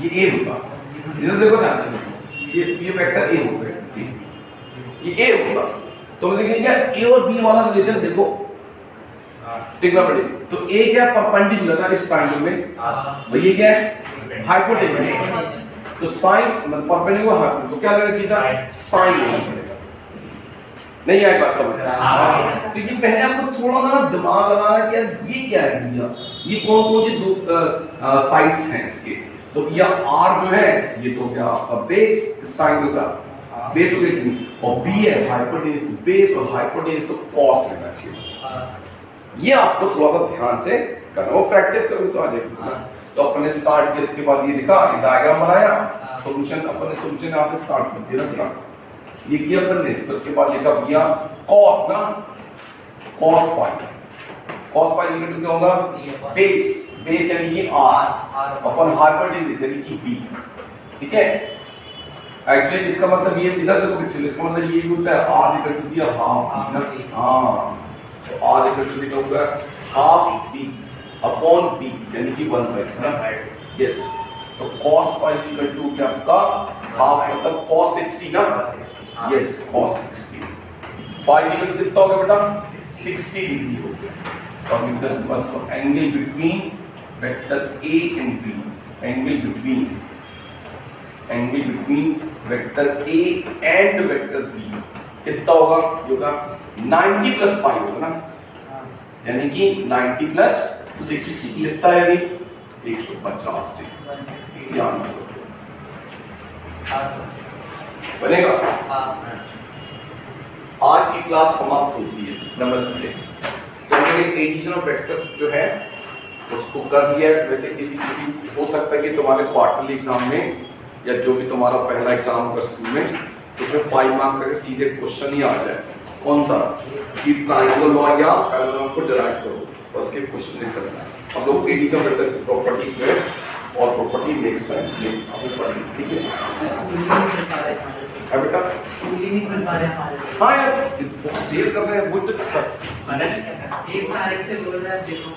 ये ए होगा, इधर देखो ध्यान से देखो, ये वेक्टर ए हो गया, ये ए होगा। तो मैं देखेंगे ए और बी वाला रिलेशन देखो देखना पड़ेगा। तो ए क्या परपेंडिकुलर ना इस ट्रायंगल में, भैया क्या है हाइपोटेन्यूज, तो साइन मतलब परपेंडिकुलर हाइपोटेन्यूज, तो क्या लेना चाहिए साइन लेना पड़ेगा। नहीं आए बात समझ? तो ये पहले आपको थोड़ा सा ना दिमाग लगाना है कि ये क्या है भैया, ये कौन से दो साइड्स हैं इसके। तो ये आर जो है ये तो क्या बेस इस ट्रायंगल का बेस हो गई, और बी है हाइपोटेन्यूज, बेस और हाइपोटेन्यूज तो कॉस लेना चाहिए। ये आपको थोड़ा सा ध्यान से करना, वो प्रैक्टिस करोगे तो आ जाएगा। तो अपन ने स्टार्ट किया, उसके बाद ये लिखा, डायग्राम बनाया, सॉल्यूशन अपन ने सॉल्यूशन यहां से स्टार्ट कर दिया ना, ये किया अपन ने। तो उसके बाद लिखा भैया cos ना, cos pi, cos pi equal to क्या होगा, बेस, बेस यानी कि r अपन हाइपोटेन्यूज यानी कि b, ठीक है। एक्चुअली इसका मतलब ये इधर देखो पिक्चर, इसका मतलब ये होता है r इक्वल टू दिया हाफ b ना, हां तो r इक्वल टू क्या होगा हाफ b अपॉन b यानी कि 1/, है ना, यस। तो cos पाई इक्वल टू क्या आपका हाफ मतलब cos 60 ना, yes cos 60, pi equal to कितना हो गया बेटा 60 डिग्री हो गया। और बिकॉज़ बस angle between vector a and b, angle between vector a and vector b कितना होगा, होगा 90 प्लस पाई होगा ना, यानी कि 90 प्लस 60 कितना है, यानी 150 डिग्री, याद रखो बनेगा। आज की क्लास समाप्त होती है, नमस्ते। तो हमने एडिशन ऑफ वेक्टर्स जो है उसको कर दिया है। वैसे किसी हो सकता है कि तुम्हारे क्वार्टरली एग्जाम में या जो भी तुम्हारा पहला एग्जाम होगा स्कूल में, उसमें 5 मार्क करके सीधे क्वेश्चन ही आ जाए, कौन सा कि ट्रायंगल लॉ या पैरेलल को डिराइव करो, उसके क्वेश्चन नहीं करना है। हम लोग एडिशन ऑफ वेक्टर की प्रॉपर्टीज में और प्रॉपर्टी नेक्स्ट टाइम नेक्स्ट पढ़ेंगे, ठीक है बेटा। हाँ यार बहुत देर कर रहे हैं, वो तो 1 तारीख से बोल रहे हैं देखो।